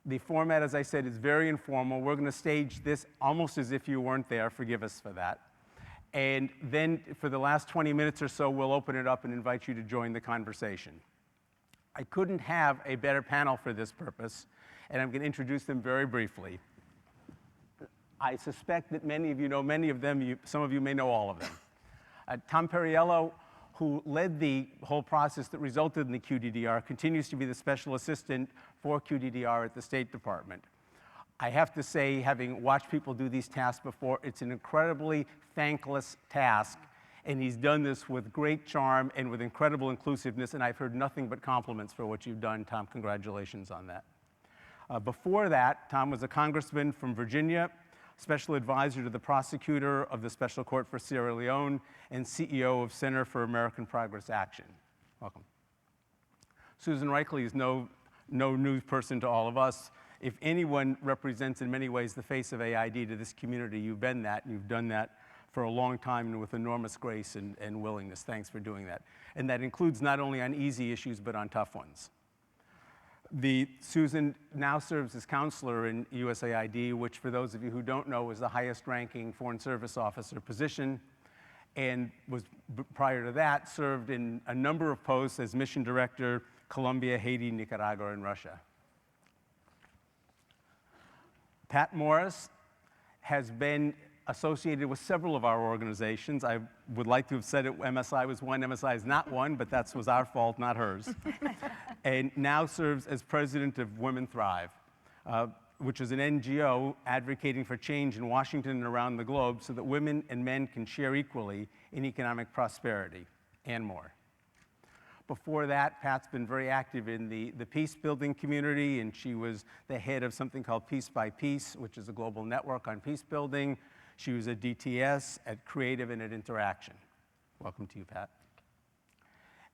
The format, as I said, is very informal. We're going to stage this almost as if you weren't there. Forgive us for that. And then for the last 20 minutes or so, we'll open it up and invite you to join the conversation. I couldn't have a better panel for this purpose, and I'm going to introduce them very briefly. I suspect that many of you know many of them. Some of you may know all of them. Tom Perriello, who led the whole process that resulted in the QDDR, continues to be the special assistant for QDDR at the State Department. I have to say, having watched people do these tasks before, it's an incredibly thankless task, and he's done this with great charm and with incredible inclusiveness, and I've heard nothing but compliments for what you've done, Tom. Congratulations on that. Before that, Tom was a congressman from Virginia, special advisor to the prosecutor of the Special Court for Sierra Leone, and CEO of Center for American Progress Action. Welcome. Susan Reichle is no new person to all of us. If anyone represents in many ways the face of AID to this community, you've been that, and you've done that for a long time and with enormous grace and willingness. Thanks for doing that. And that includes not only on easy issues, but on tough ones. Susan now serves as counselor in USAID, which for those of you who don't know is the highest ranking foreign service officer position, and was prior to that served in a number of posts as mission director, Colombia, Haiti, Nicaragua, and Russia. Pat Morris has been associated with several of our organizations. I would like to have said MSI was one. MSI is not one, but that was our fault, not hers. And now serves as president of Women Thrive, which is an NGO advocating for change in Washington and around the globe so that women and men can share equally in economic prosperity and more. Before that, Pat's been very active in the peace building community, and she was the head of something called Peace by Peace, which is a global network on peace building. She was at DTS, at Creative, and at Interaction. Welcome to you, Pat.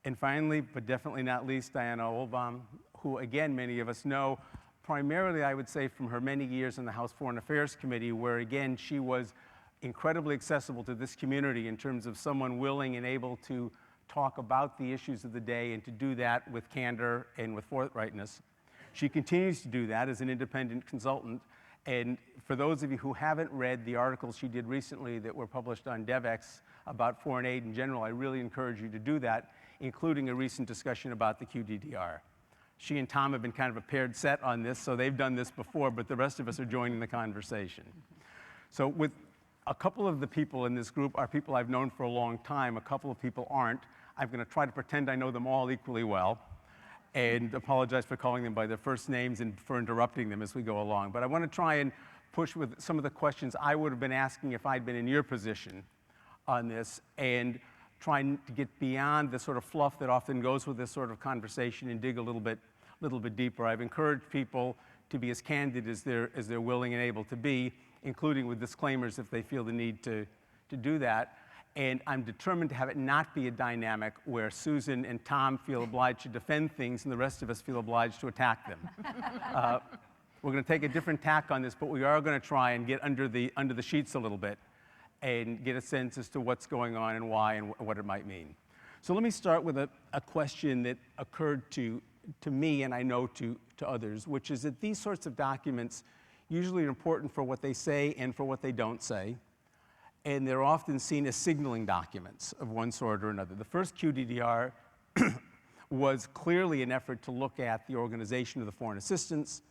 And finally, but definitely not least, Diana Olbaum, who, again, many of us know, primarily, I would say, from her many years in the House Foreign Affairs Committee, where, again, she was incredibly accessible to this community in terms of someone willing and able to talk about the issues of the day and to do that with candor and with forthrightness. She continues to do that as an independent consultant. And for those of you who haven't read the articles she did recently that were published on DevEx about foreign aid in general, I really encourage you to do that, including a recent discussion about the QDDR. She and Tom have been kind of a paired set on this, so they've done this before, but the rest of us are joining the conversation. So with a couple of the people in this group are people I've known for a long time, a couple of people aren't. I'm going to try to pretend I know them all equally well and apologize for calling them by their first names and for interrupting them as we go along. But I want to try and push with some of the questions I would have been asking if I'd been in your position on this and trying to get beyond the sort of fluff that often goes with this sort of conversation and dig a little bit deeper. I've encouraged people to be as candid as they're willing and able to be, including with disclaimers if they feel the need to do that. And I'm determined to have it not be a dynamic where Susan and Tom feel obliged to defend things and the rest of us feel obliged to attack them. We're going to take a different tack on this, but we are going to try and get under the sheets a little bit and get a sense as to what's going on and why and what it might mean. So let me start with a question that occurred to me and I know to others, which is that these sorts of documents usually are important for what they say and for what they don't say. And they're often seen as signaling documents of one sort or another. The first QDDR was clearly an effort to look at the organization of the foreign assistance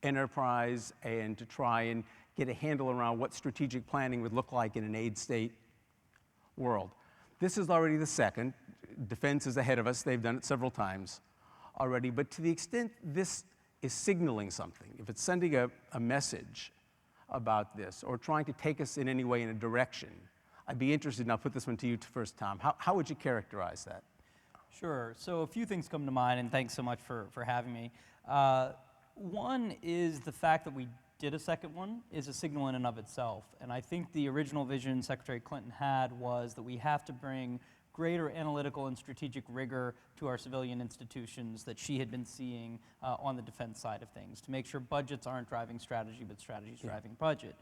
enterprise and to try and get a handle around what strategic planning would look like in an aid state world. This is already the second. Defense is ahead of us. They've done it several times already. But to the extent this is signaling something, if it's sending a message about this or trying to take us in any way in a direction, I'd be interested, and I'll put this one to you first, Tom. How would you characterize that? Sure. So a few things come to mind, and thanks so much for having me. One is the fact that we did a second one is a signal in and of itself. And I think the original vision Secretary Clinton had was that we have to bring greater analytical and strategic rigor to our civilian institutions that she had been seeing on the defense side of things, to make sure budgets aren't driving strategy, but strategy's driving budget.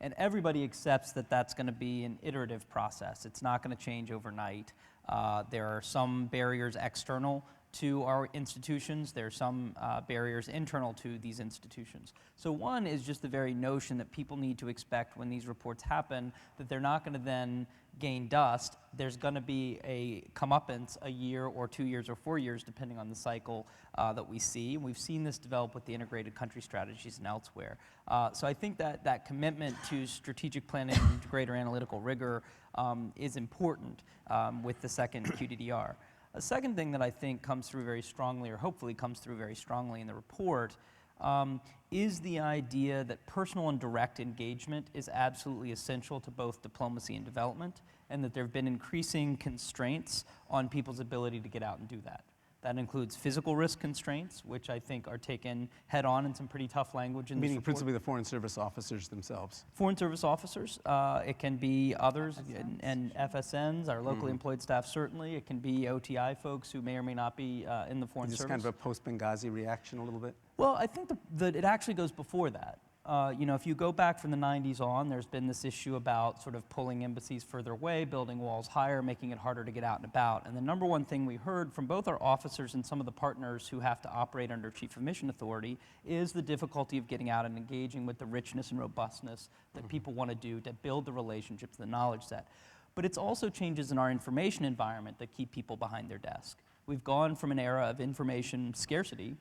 And everybody accepts that that's going to be an iterative process. It's not going to change overnight. There are some barriers external to our institutions. There are some barriers internal to these institutions. So one is just the very notion that people need to expect when these reports happen that they're not going to then gain dust. There's going to be a comeuppance a year or 2 years or 4 years, depending on the cycle that we see. And we've seen this develop with the integrated country strategies and elsewhere. So I think that commitment to strategic planning and greater analytical rigor is important with the second QDDR. A second thing that I think comes through very strongly, or hopefully comes through very strongly in the report, is the idea that personal and direct engagement is absolutely essential to both diplomacy and development, and that there have been increasing constraints on people's ability to get out and do that. That includes physical risk constraints, which I think are taken head on in some pretty tough language in this report. Meaning principally the Foreign Service officers themselves. Foreign Service officers. It can be others, and FSNs, our locally employed staff certainly. It can be OTI folks who may or may not be in the Foreign Service. Is this kind of a post-Benghazi reaction a little bit? Well, I think that it actually goes before that. If you go back from the 90s on, there's been this issue about sort of pulling embassies further away, building walls higher, making it harder to get out and about. And the number one thing we heard from both our officers and some of the partners who have to operate under Chief of Mission Authority is the difficulty of getting out and engaging with the richness and robustness that people want to do to build the relationships, the knowledge set. But it's also changes in our information environment that keep people behind their desk. We've gone from an era of information scarcity,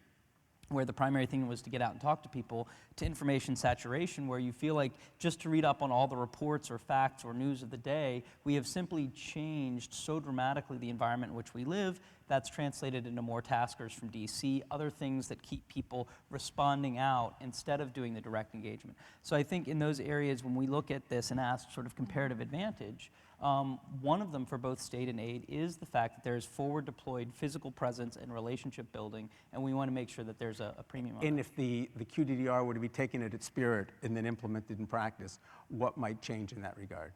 where the primary thing was to get out and talk to people, to information saturation, where you feel like just to read up on all the reports or facts or news of the day, we have simply changed so dramatically the environment in which we live. That's translated into more taskers from DC, other things that keep people responding out instead of doing the direct engagement. So I think in those areas, when we look at this and ask sort of comparative advantage, One of them for both state and aid is the fact that there's forward deployed physical presence and relationship building, and we want to make sure that there's a premium on And that. if the QDDR were to be taken at its spirit and then implemented in practice, what might change in that regard?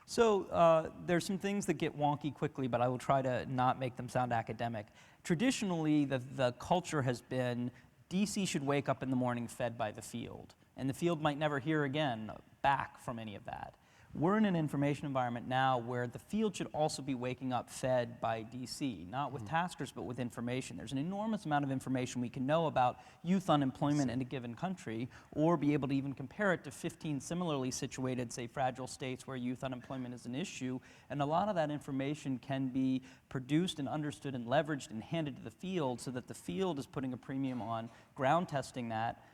So there's some things that get wonky quickly, but I will try to not make them sound academic. Traditionally, the culture has been DC should wake up in the morning fed by the field, and the field might never hear again back from any of that. We're in an information environment now where the field should also be waking up fed by DC, not with taskers, but with information. There's an enormous amount of information we can know about youth unemployment in a given country, or be able to even compare it to 15 similarly situated, say, fragile states where youth unemployment is an issue. And a lot of that information can be produced and understood and leveraged and handed to the field so that the field is putting a premium on ground testing that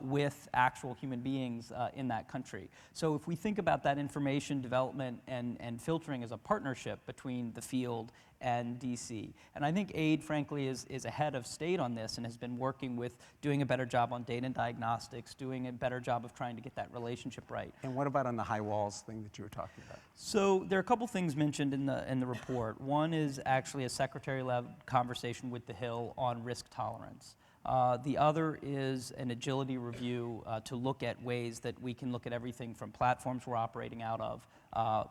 with actual human beings in that country. So if we think about that information development and filtering as a partnership between the field and DC, and I think aid, frankly, is ahead of state on this and has been working with doing a better job on data and diagnostics, doing a better job of trying to get that relationship right. And what about on the high walls thing that you were talking about? So there are a couple things mentioned in the report. One is actually a secretary-led conversation with the Hill on risk tolerance. The other is an agility review to look at ways that we can look at everything from platforms we're operating out of,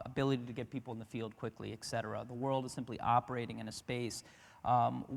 ability to get people in the field quickly, et cetera. The world is simply operating in a space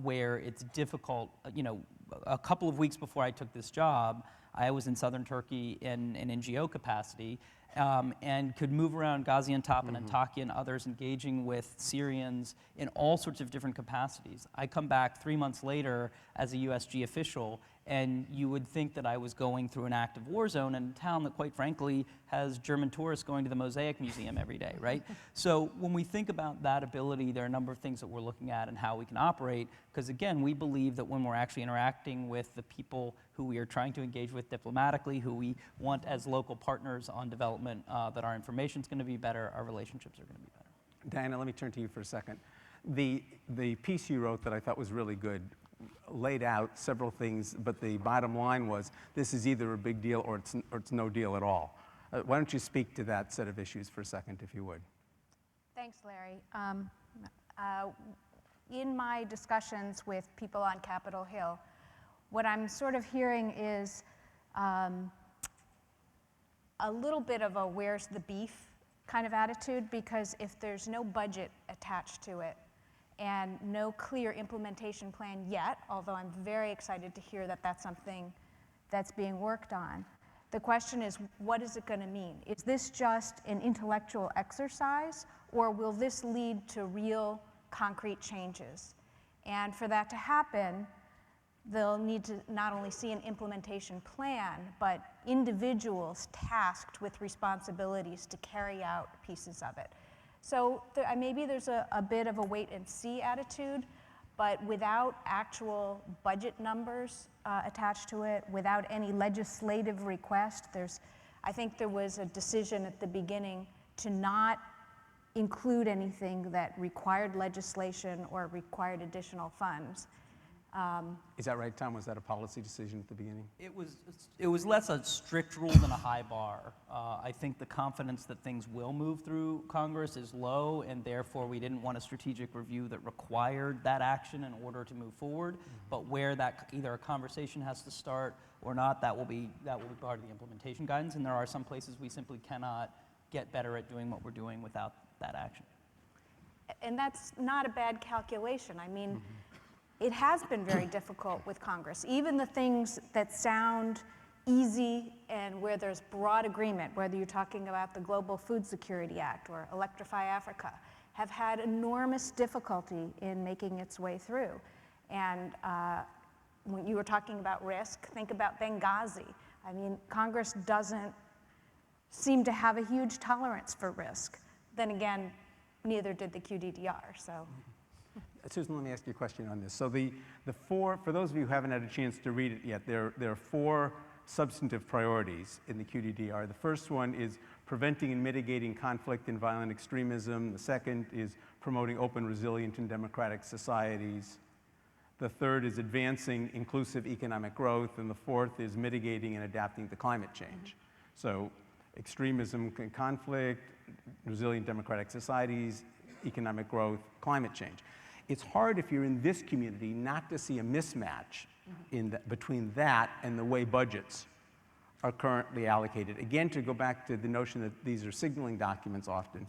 where it's difficult. You know, a couple of weeks before I took this job, I was in southern Turkey in an NGO capacity, and could move around Gaziantep and Antakya and others, engaging with Syrians in all sorts of different capacities. I come back 3 months later as a USG official, and you would think that I was going through an active war zone in a town that, quite frankly, has German tourists going to the Mosaic Museum every day, right? So when we think about that ability, there are a number of things that we're looking at and how we can operate, because again, we believe that when we're actually interacting with the people who we are trying to engage with diplomatically, who we want as local partners on development, that our information's going to be better, our relationships are going to be better. Diana, let me turn to you for a second. The piece you wrote that I thought was really good laid out several things, but the bottom line was this is either a big deal or it's no deal at all. Why don't you speak to that set of issues for a second, if you would? Thanks, Larry. In my discussions with people on Capitol Hill, what I'm sort of hearing is a little bit of a where's the beef kind of attitude, because if there's no budget attached to it and no clear implementation plan yet, although I'm very excited to hear that that's something that's being worked on, the question is, what is it going to mean? Is this just an intellectual exercise, or will this lead to real concrete changes? And for that to happen, they'll need to not only see an implementation plan, but individuals tasked with responsibilities to carry out pieces of it. So maybe there's a bit of a wait and see attitude, but without actual budget numbers attached to it, without any legislative request, I think there was a decision at the beginning to not include anything that required legislation or required additional funds. Is that right, Tom? Was that a policy decision at the beginning? It was less a strict rule than a high bar. I think the confidence that things will move through Congress is low, and therefore we didn't want a strategic review that required that action in order to move forward. But where that either a conversation has to start or not, that will be part of the implementation guidance. And there are some places we simply cannot get better at doing what we're doing without that action. And that's not a bad calculation. I mean, it has been very difficult with Congress. Even the things that sound easy and where there's broad agreement, whether you're talking about the Global Food Security Act or Electrify Africa, have had enormous difficulty in making its way through. And when you were talking about risk, think about Benghazi. I mean, Congress doesn't seem to have a huge tolerance for risk. Then again, neither did the QDDR, so. Susan, let me ask you a question on this. So for those of you who haven't had a chance to read it yet, there are 4 substantive priorities in the QDDR. The first one is preventing and mitigating conflict and violent extremism. The second is promoting open, resilient, and democratic societies. The third is advancing inclusive economic growth. And the fourth is mitigating and adapting to climate change. So extremism and conflict, resilient democratic societies, economic growth, climate change. It's hard if you're in this community not to see a mismatch between that and the way budgets are currently allocated. Again, to go back to the notion that these are signaling documents often,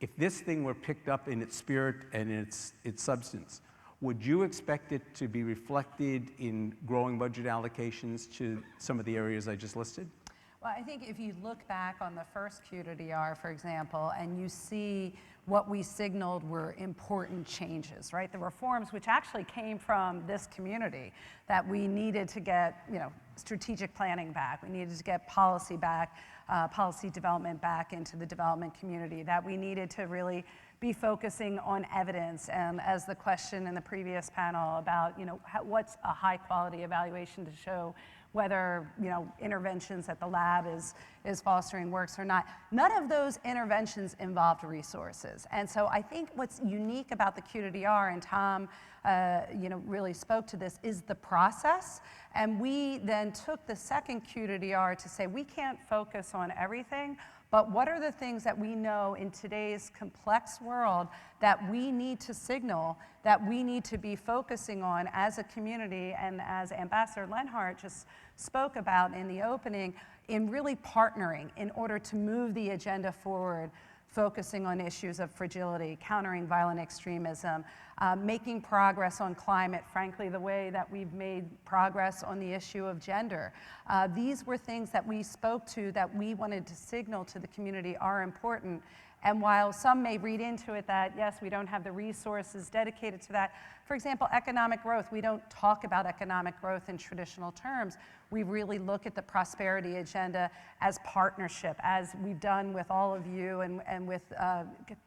if this thing were picked up in its spirit and in its substance, would you expect it to be reflected in growing budget allocations to some of the areas I just listed? Well, I think if you look back on the first QDDR, for example, and you see what we signaled were important changes, right? The reforms which actually came from this community, that we needed to get, strategic planning back, we needed to get policy back, policy development back into the development community, that we needed to really be focusing on evidence, and as the question in the previous panel about, what's a high quality evaluation to show whether interventions at the lab is fostering works or not. None of those interventions involved resources. And so I think what's unique about the QDDR, and Tom really spoke to this, is the process. And we then took the second QDDR to say we can't focus on everything, but what are the things that we know in today's complex world that we need to signal, that we need to be focusing on as a community, and as Ambassador Lenhardt just spoke about in the opening, in really partnering in order to move the agenda forward, focusing on issues of fragility, countering violent extremism, making progress on climate, frankly, the way that we've made progress on the issue of gender. These were things that we spoke to, that we wanted to signal to the community are important. And while some may read into it that, yes, we don't have the resources dedicated to that, for example, economic growth, we don't talk about economic growth in traditional terms. We really look at the prosperity agenda as partnership, as we've done with all of you and with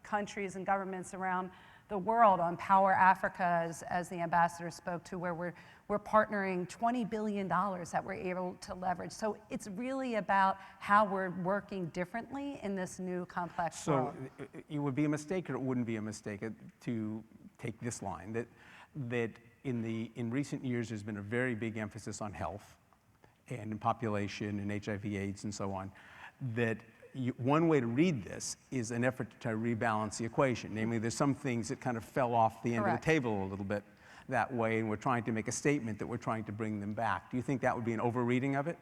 countries and governments around the world on Power Africa, as the ambassador spoke to, where we're partnering $20 billion that we're able to leverage. So it's really about how we're working differently in this new complex world. So it would be a mistake, or it wouldn't be a mistake to take this line, that in recent years there's been a very big emphasis on health and in population and HIV/AIDS and so on, that one way to read this is an effort to rebalance the equation. Namely, there's some things that kind of fell off the end of the table a little bit that way, and we're trying to make a statement that we're trying to bring them back. Do you think that would be an overreading of it?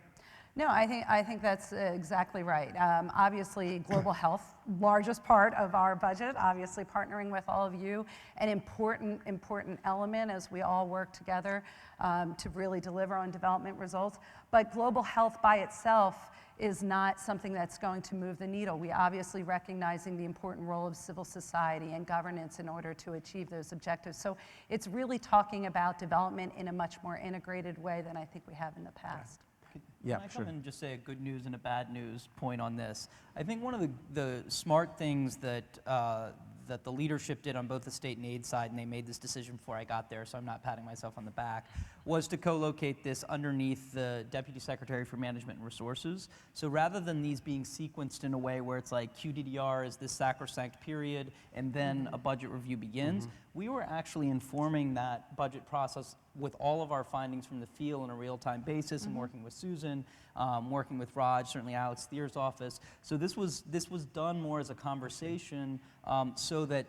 No, I think that's exactly right. Obviously, global health, largest part of our budget, obviously partnering with all of you, an important element as we all work together to really deliver on development results. But global health by itself is not something that's going to move the needle. We obviously recognizing the important role of civil society and governance in order to achieve those objectives. So it's really talking about development in a much more integrated way than I think we have in the past. Can I come and just say a good news and a bad news point on this? I think one of the smart things that that the leadership did on both the state and aid side, and they made this decision before I got there, so I'm not patting myself on the back, was to co-locate this underneath the Deputy Secretary for Management and Resources. So rather than these being sequenced in a way where it's like QDDR is this sacrosanct period and then a budget review begins, we were actually informing that budget process with all of our findings from the field on a real-time basis, and working with Susan, working with Raj, certainly Alex Thier's office. So this was done more as a conversation, so that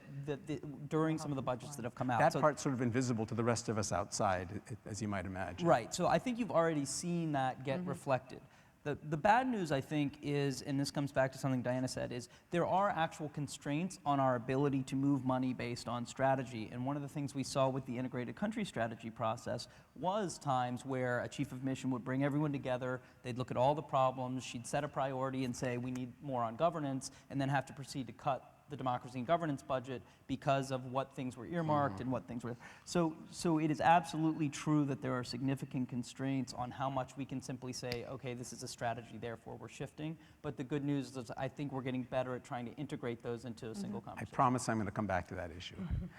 during some of the budgets that have come out. That part's sort of invisible to the rest of us outside, as you might imagine. Right. So I think you've already seen that get reflected. The bad news, I think, is, and this comes back to something Diana said, is there are actual constraints on our ability to move money based on strategy. And one of the things we saw with the integrated country strategy process was times where a chief of mission would bring everyone together, they'd look at all the problems, she'd set a priority and say, we need more on governance, and then have to proceed to cut the democracy and governance budget because of what things were earmarked and what things were. So it is absolutely true that there are significant constraints on how much we can simply say, okay, this is a strategy, therefore we're shifting. But the good news is I think we're getting better at trying to integrate those into a single conversation. I promise I'm going to come back to that issue.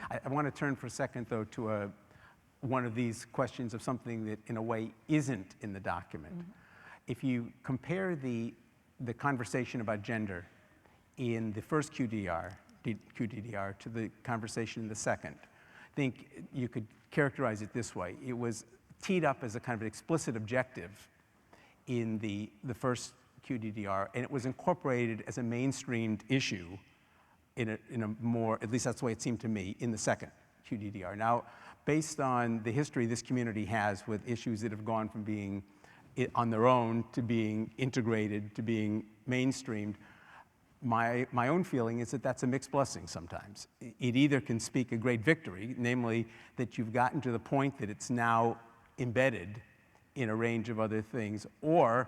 I want to turn for a second, though, to one of these questions of something that, in a way, isn't in the document. If you compare the conversation about gender in the first QDDR to the conversation in the second, I think you could characterize it this way. It was teed up as a kind of explicit objective in the first QDDR, and it was incorporated as a mainstreamed issue in a more, at least that's the way it seemed to me, in the second QDDR. Now, based on the history this community has with issues that have gone from being on their own to being integrated to being mainstreamed, my own feeling is that that's a mixed blessing sometimes. It either can speak a great victory, namely that you've gotten to the point that it's now embedded in a range of other things, or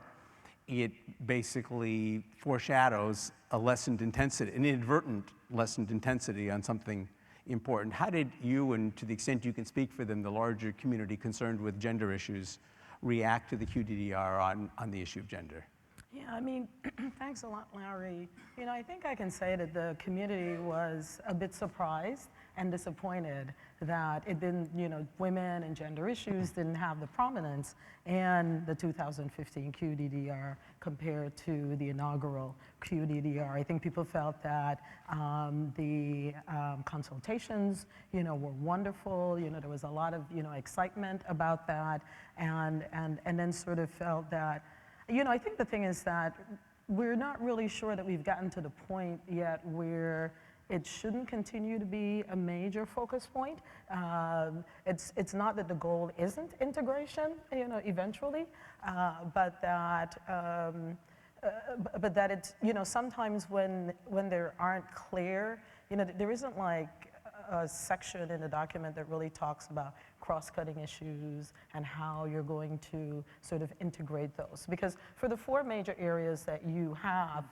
it basically foreshadows a lessened intensity, an inadvertent lessened intensity on something important. How did you, and to the extent you can speak for them, the larger community concerned with gender issues, react to the QDDR on the issue of gender? Yeah, I mean, thanks a lot, Larry. You know, I think I can say that the community was a bit surprised and disappointed that it didn't, you know, women and gender issues didn't have the prominence in the 2015 QDDR compared to the inaugural QDDR. I think people felt that the consultations, you know, were wonderful. You know, there was a lot of, you know, excitement about that, and then sort of felt that, you know, I think the thing is that we're not really sure that we've gotten to the point yet where it shouldn't continue to be a major focus point. It's not that the goal isn't integration, you know, eventually, but that it's, you know, sometimes when there aren't clear, you know, there isn't like a section in the document that really talks about cross-cutting issues and how you're going to sort of integrate those. Because for the four major areas that you have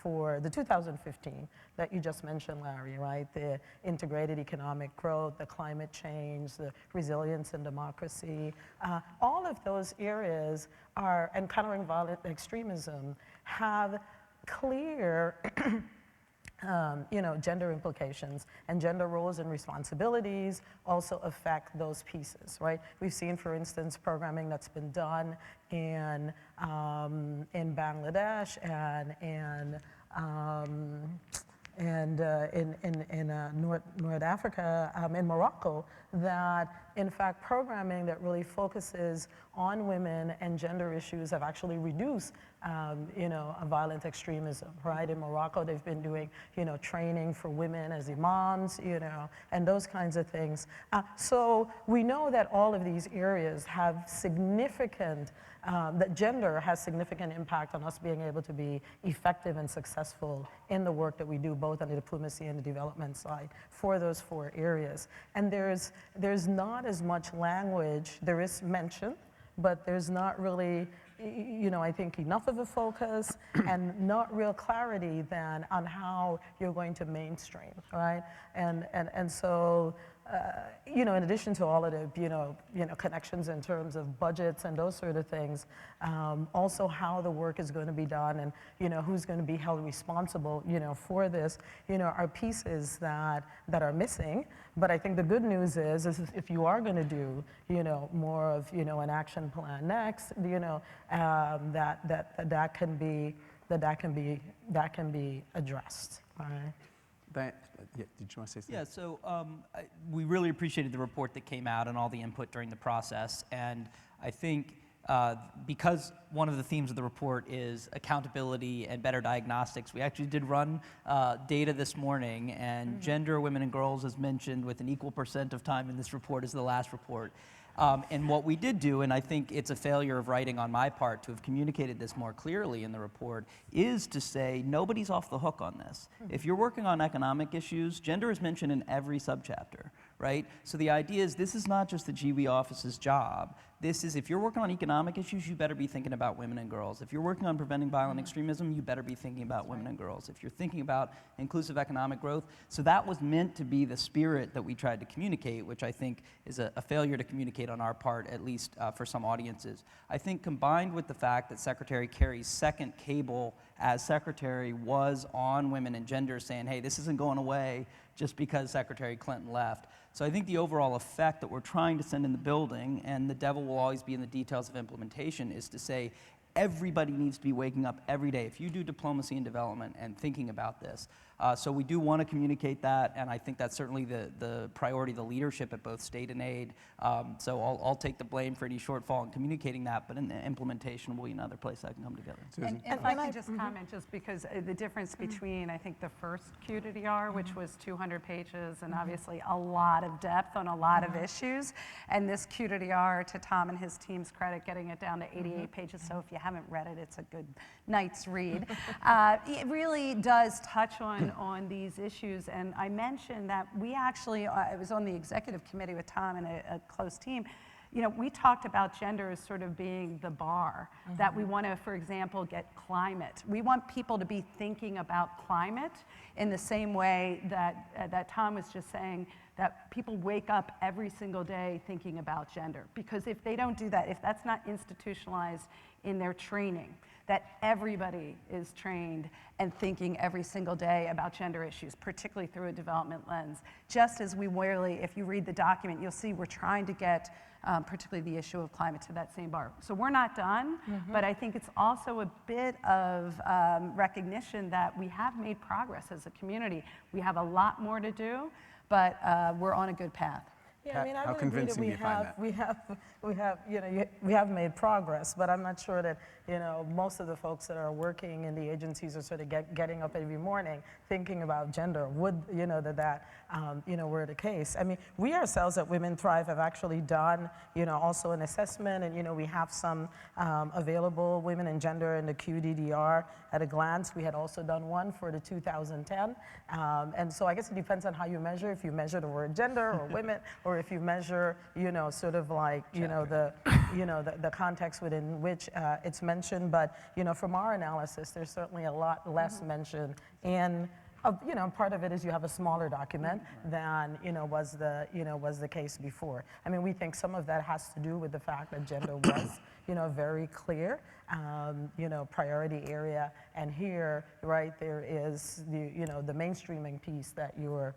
for the 2015 that you just mentioned, Larry, right? The integrated economic growth, the climate change, the resilience and democracy, all of those areas are, and countering violent extremism, have clear you know, gender implications, and gender roles and responsibilities also affect those pieces, right? We've seen, for instance, programming that's been done in Bangladesh and in North Africa, in Morocco, that in fact programming that really focuses on women and gender issues have actually reduced you know, violent extremism, right? In Morocco, they've been doing, you know, training for women as imams, you know, and those kinds of things. So we know that all of these areas have significant, that gender has significant impact on us being able to be effective and successful in the work that we do, both on the diplomacy and the development side, for those four areas. And there's not as much language, there is mention, but there's not really, you know, I think enough of a focus and not real clarity then on how you're going to mainstream, right? And so, you know, in addition to all of the, you know, connections in terms of budgets and those sort of things, also how the work is going to be done and, you know, who's going to be held responsible, you know, for this, you know, are pieces that are missing. But I think the good news is if you are going to do, you know, more of, you know, an action plan next, you know, that can be addressed. All right. Yeah, did you want to say something? Yeah, so we really appreciated the report that came out and all the input during the process. And I think because one of the themes of the report is accountability and better diagnostics, we actually did run data this morning, and gender, women, and girls is mentioned with an equal % of time in this report as the last report. And what we did do, and I think it's a failure of writing on my part to have communicated this more clearly in the report, is to say nobody's off the hook on this. If you're working on economic issues, gender is mentioned in every subchapter, right? So the idea is this is not just the GW office's job. This is, if you're working on economic issues, you better be thinking about women and girls. If you're working on preventing violent extremism, you better be thinking about women and girls. If you're thinking about inclusive economic growth, so that was meant to be the spirit that we tried to communicate, which I think is a failure to communicate on our part, at least for some audiences. I think combined with the fact that Secretary Kerry's second cable as secretary was on women and gender, saying, hey, this isn't going away just because Secretary Clinton left. So I think the overall effect that we're trying to send in the building, and the devil will always be in the details of implementation, is to say everybody needs to be waking up every day. If you do diplomacy and development and thinking about this, So we do want to communicate that, and I think that's certainly the priority of the leadership at both state and aid. So I'll take the blame for any shortfall in communicating that, but in the implementation will be another place I can come together. And if I could just comment, just because the difference between, I think, the first QDDR, which was 200 pages, and obviously a lot of depth on a lot of issues, and this QDDR, to Tom and his team's credit, getting it down to 88 pages. So if you haven't read it, it's a good night's read. It really does touch on these issues, and I mentioned that we actually, I was on the executive committee with Tom and a close team. You know, we talked about gender as sort of being the bar, that we want to, for example, get climate. We want people to be thinking about climate in the same way that Tom was just saying, that people wake up every single day thinking about gender. Because if they don't do that, if that's not institutionalized in their training, that everybody is trained and thinking every single day about gender issues, particularly through a development lens. Just as we really, if you read the document, you'll see we're trying to get particularly the issue of climate to that same bar. So we're not done, but I think it's also a bit of recognition that we have made progress as a community. We have a lot more to do, but we're on a good path. Yeah, I mean, I How really agree that convincing do you find that? we have made progress, but I'm not sure that, you know, most of the folks that are working in the agencies are sort of getting up every morning thinking about gender. Would, you know, that were the case. I mean, we ourselves at Women Thrive have actually done, you know, also an assessment, and, you know, we have some available, women and gender in the QDDR at a glance. We had also done one for the 2010, and so I guess it depends on how you measure. If you measure the word gender or women, or if you measure, you know, sort of like, you know, the context within which it's mentioned. But, you know, from our analysis, there's certainly a lot less mention in. You know, part of it is you have a smaller document than, you know, was the case before. I mean, we think some of that has to do with the fact that gender was, you know, very clear, you know, priority area, and here, right, there is the, you know, the mainstreaming piece that you're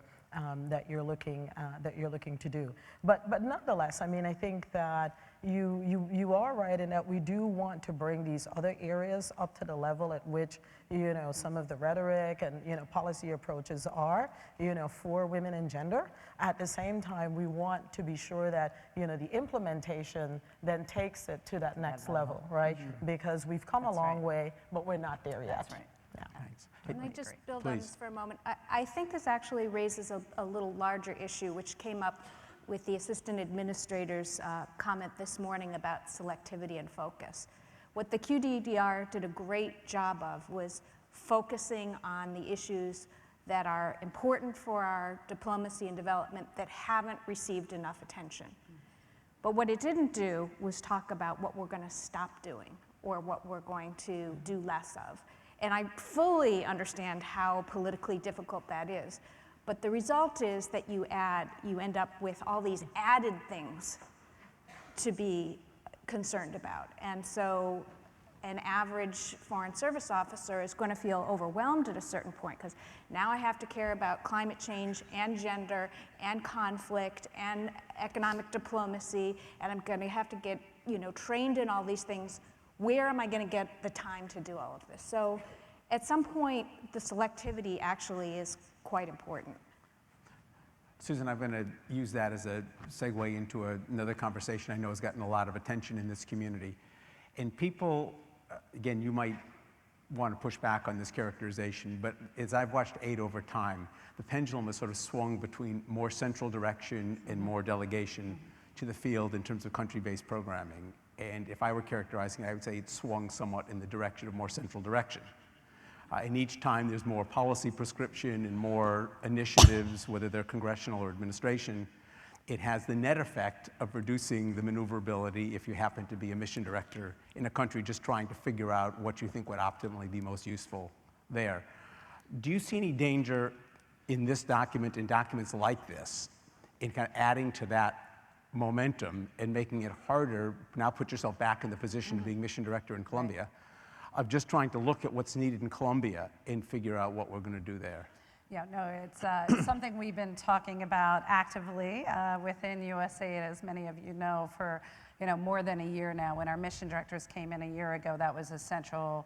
looking to do. But nonetheless, I mean, I think that you are right in that we do want to bring these other areas up to the level at which, you know, some of the rhetoric and, you know, policy approaches are, you know, for women and gender. At the same time, we want to be sure that, you know, the implementation then takes it to that next level, right? Because we've come a long way, but we're not there yet. That's right. Yeah. Thanks. Can I just build on this for a moment? I think this actually raises a little larger issue, which came up with the assistant administrator's comment this morning about selectivity and focus. What the QDDR did a great job of was focusing on the issues that are important for our diplomacy and development that haven't received enough attention. But what it didn't do was talk about what we're going to stop doing or what we're going to do less of. And I fully understand how politically difficult that is. But the result is that you end up with all these added things to be concerned about. And so an average foreign service officer is going to feel overwhelmed at a certain point, because now I have to care about climate change and gender and conflict and economic diplomacy, and I'm going to have to get, you know, trained in all these things. Where am I going to get the time to do all of this? So at some point, the selectivity actually is quite important. Susan, I'm going to use that as a segue into another conversation I know has gotten a lot of attention in this community. And people, again, you might want to push back on this characterization, but as I've watched aid over time, the pendulum has sort of swung between more central direction and more delegation to the field in terms of country-based programming. And if I were characterizing it, I would say it swung somewhat in the direction of more central direction. And each time there's more policy prescription and more initiatives, whether they're congressional or administration, it has the net effect of reducing the maneuverability if you happen to be a mission director in a country just trying to figure out what you think would optimally be most useful there. Do you see any danger in this document and documents like this in kind of adding to that momentum and making it harder, now put yourself back in the position of being mission director in Colombia, of just trying to look at what's needed in Colombia and figure out what we're going to do there? Yeah, no, it's something we've been talking about actively within USAID, as many of you know, for more than a year now. When our mission directors came in a year ago, that was a central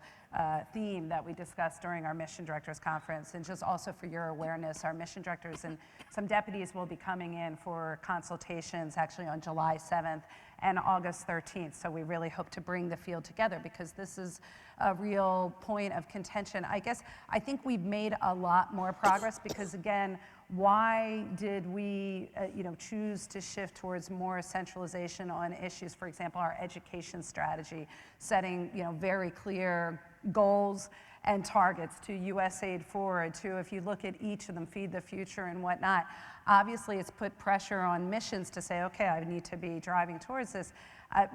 theme that we discussed during our mission directors conference. And just also for your awareness, our mission directors and some deputies will be coming in for consultations actually on July 7th and August 13th. So we really hope to bring the field together because this is a real point of contention. I think we've made a lot more progress because, again, why did we choose to shift towards more centralization on issues? For example, our education strategy, setting very clear goals and targets to USAID Forward, to, if you look at each of them, Feed the Future and whatnot. Obviously, it's put pressure on missions to say, okay, I need to be driving towards this.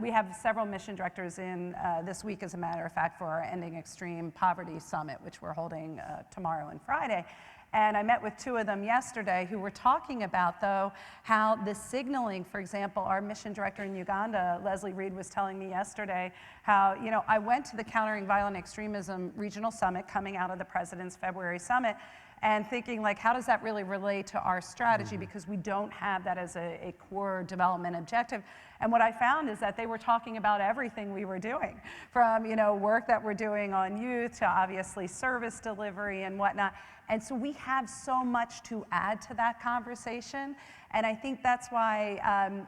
We have several mission directors in this week, as a matter of fact, for our Ending Extreme Poverty Summit, which we're holding tomorrow and Friday. And I met with two of them yesterday who were talking about, though, how the signaling, for example, our mission director in Uganda, Leslie Reed, was telling me yesterday how, I went to the Countering Violent Extremism Regional Summit coming out of the President's February Summit and thinking, like, how does that really relate to our strategy? Because we don't have that as a core development objective. And what I found is that they were talking about everything we were doing, from work that we're doing on youth to obviously service delivery and whatnot. And so we have so much to add to that conversation. And I think that's why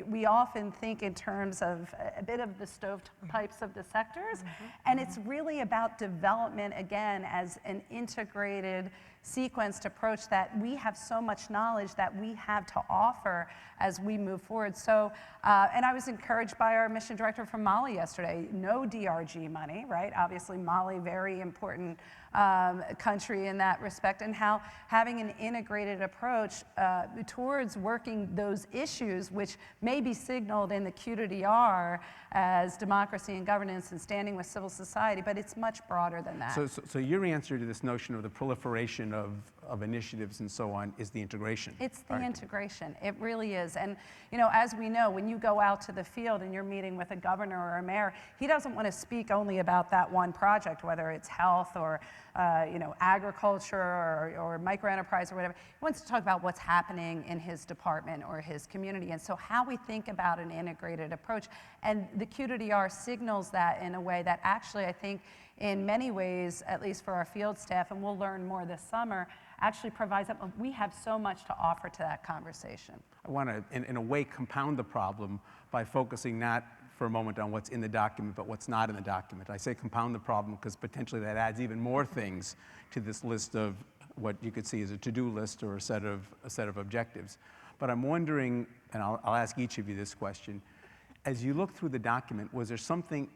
we often think in terms of a bit of the stovepipes of the sectors. And it's really about development, again, as an integrated sequenced approach that we have so much knowledge that we have to offer as we move forward. So, and I was encouraged by our mission director from Mali yesterday. No DRG money, right? Obviously Mali, very important country in that respect, and how having an integrated approach towards working those issues, which may be signaled in the QDDR as democracy and governance and standing with civil society, but it's much broader than that. So your answer to this notion of the proliferation of initiatives and so on is the integration. It's the integration. It really is. And as we know, when you go out to the field and you're meeting with a governor or a mayor, he doesn't want to speak only about that one project, whether it's health or agriculture or microenterprise or whatever. He wants to talk about what's happening in his department or his community. And so how we think about an integrated approach, and the QDDR signals that in a way that actually, I think, in many ways, at least for our field staff, and we'll learn more this summer, actually provides that we have so much to offer to that conversation. I want to, in a way, compound the problem by focusing not for a moment on what's in the document, but what's not in the document. I say compound the problem because potentially that adds even more things to this list of what you could see as a to-do list or a set of objectives. But I'm wondering, and I'll ask each of you this question, as you look through the document, was there something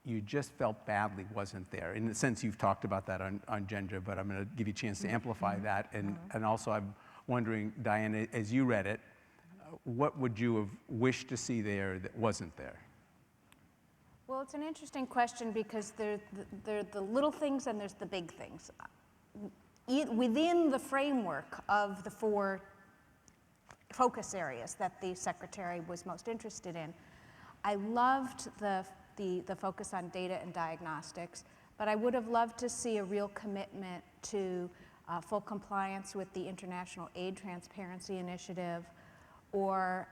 you just felt badly wasn't there? In the sense you've talked about that on gender, but I'm going to give you a chance to amplify that. And also I'm wondering, Diana, as you read it, what would you have wished to see there that wasn't there? Well, it's an interesting question because there are the little things and there's the big things. Within the framework of the 4 focus areas that the Secretary was most interested in, I loved the focus on data and diagnostics, but I would have loved to see a real commitment to full compliance with the International Aid Transparency Initiative, or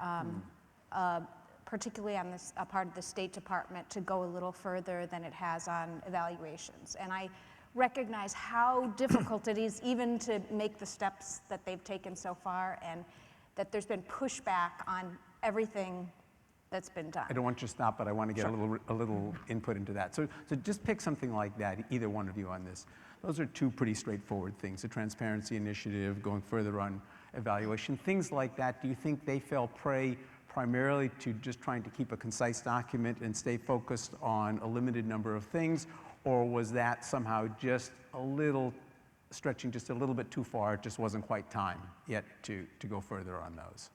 particularly on this part of the State Department to go a little further than it has on evaluations. And I recognize how difficult it is even to make the steps that they've taken so far, and that there's been pushback on everything that's been done. I don't want you to stop, but I want to get a little input into that. So just pick something like that, either one of you on this. Those are 2 pretty straightforward things, the transparency initiative, going further on evaluation, things like that. Do you think they fell prey primarily to just trying to keep a concise document and stay focused on a limited number of things, or was that somehow just a little, stretching just a little bit too far, it just wasn't quite time yet to go further on those?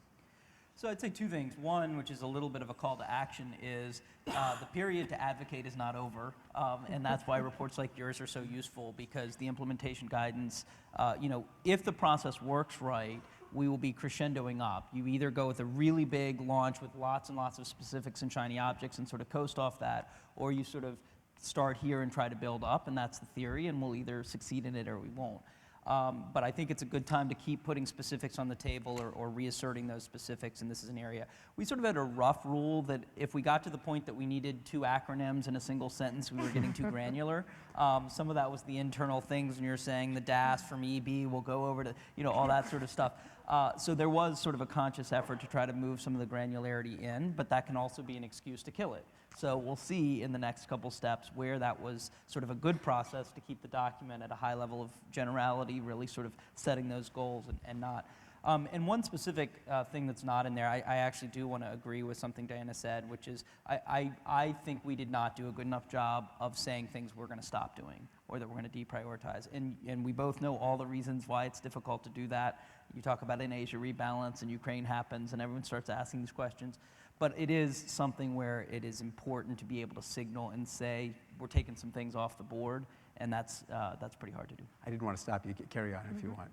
So I'd say 2 things. One, which is a little bit of a call to action, is the period to advocate is not over, and that's why reports like yours are so useful, because the implementation guidance, if the process works right, we will be crescendoing up. You either go with a really big launch with lots and lots of specifics and shiny objects and sort of coast off that, or you sort of start here and try to build up, and that's the theory, and we'll either succeed in it or we won't. But I think it's a good time to keep putting specifics on the table or reasserting those specifics, and this is an area. We sort of had a rough rule that if we got to the point that we needed 2 acronyms in a single sentence, we were getting too granular. Some of that was the internal things, and you're saying the DAS from EB will go over to, all that sort of stuff. So there was sort of a conscious effort to try to move some of the granularity in, but that can also be an excuse to kill it. So we'll see in the next couple steps where that was sort of a good process to keep the document at a high level of generality, really sort of setting those goals and not. And one specific thing that's not in there, I actually do want to agree with something Diana said, which is I think we did not do a good enough job of saying things we're going to stop doing or that we're going to deprioritize. And we both know all the reasons why it's difficult to do that. You talk about an Asia rebalance and Ukraine happens and everyone starts asking these questions. But it is something where it is important to be able to signal and say, we're taking some things off the board, and that's pretty hard to do. I didn't want to stop you. Carry on if you want.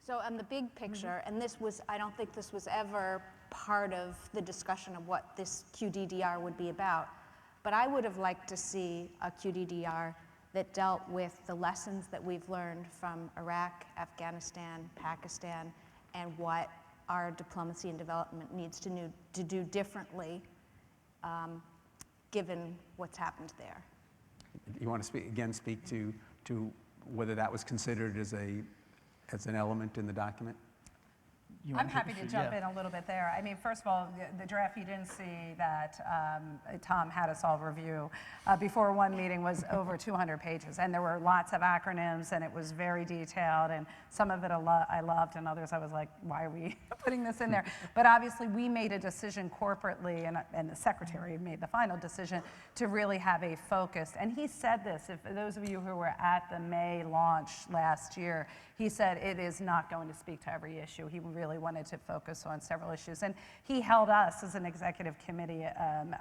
So on the big picture, and I don't think this was ever part of the discussion of what this QDDR would be about, but I would have liked to see a QDDR that dealt with the lessons that we've learned from Iraq, Afghanistan, Pakistan, and what our diplomacy and development needs to do differently given what's happened there. You want to speak to whether that was considered as an element in the document? I'm happy to jump in a little bit there. I mean, first of all, the draft you didn't see that Tom had us all review before one meeting was over 200 pages, and there were lots of acronyms, and it was very detailed, and some of it I loved, and others I was like, why are we putting this in there? But obviously, we made a decision corporately, and the secretary made the final decision to really have a focused, and he said this, if those of you who were at the May launch last year, he said it is not going to speak to every issue. He really wanted to focus on several issues. And he held us as an executive committee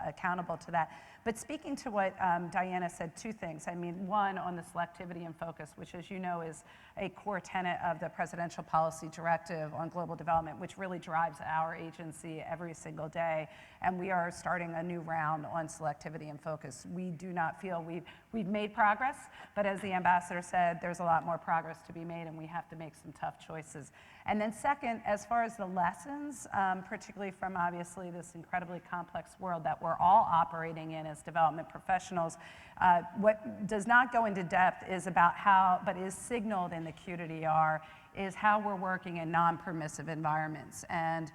accountable to that. But speaking to what Diana said, 2 things. I mean, one, on the selectivity and focus, which as you know is a core tenet of the Presidential Policy Directive on Global Development, which really drives our agency every single day. And we are starting a new round on selectivity and focus. We do not feel we've made progress, but as the ambassador said, there's a lot more progress to be made, and we have to make some tough choices. And then second, as far as the lessons, particularly from obviously this incredibly complex world that we're all operating in as development professionals, what does not go into depth is about how, but is signaled in the QDDR, is how we're working in non-permissive environments. And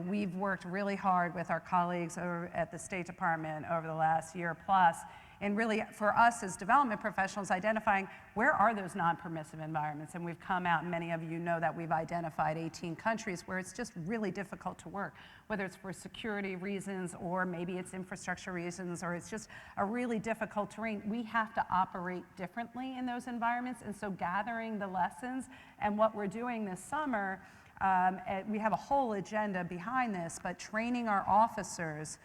we've worked really hard with our colleagues over at the State Department over the last year plus, and really for us as development professionals, identifying where are those non-permissive environments. And we've come out, and many of you know that we've identified 18 countries where it's just really difficult to work, whether it's for security reasons or maybe it's infrastructure reasons or it's just a really difficult terrain. We have to operate differently in those environments. And so gathering the lessons and what we're doing this summer, we have a whole agenda behind this, but training our officers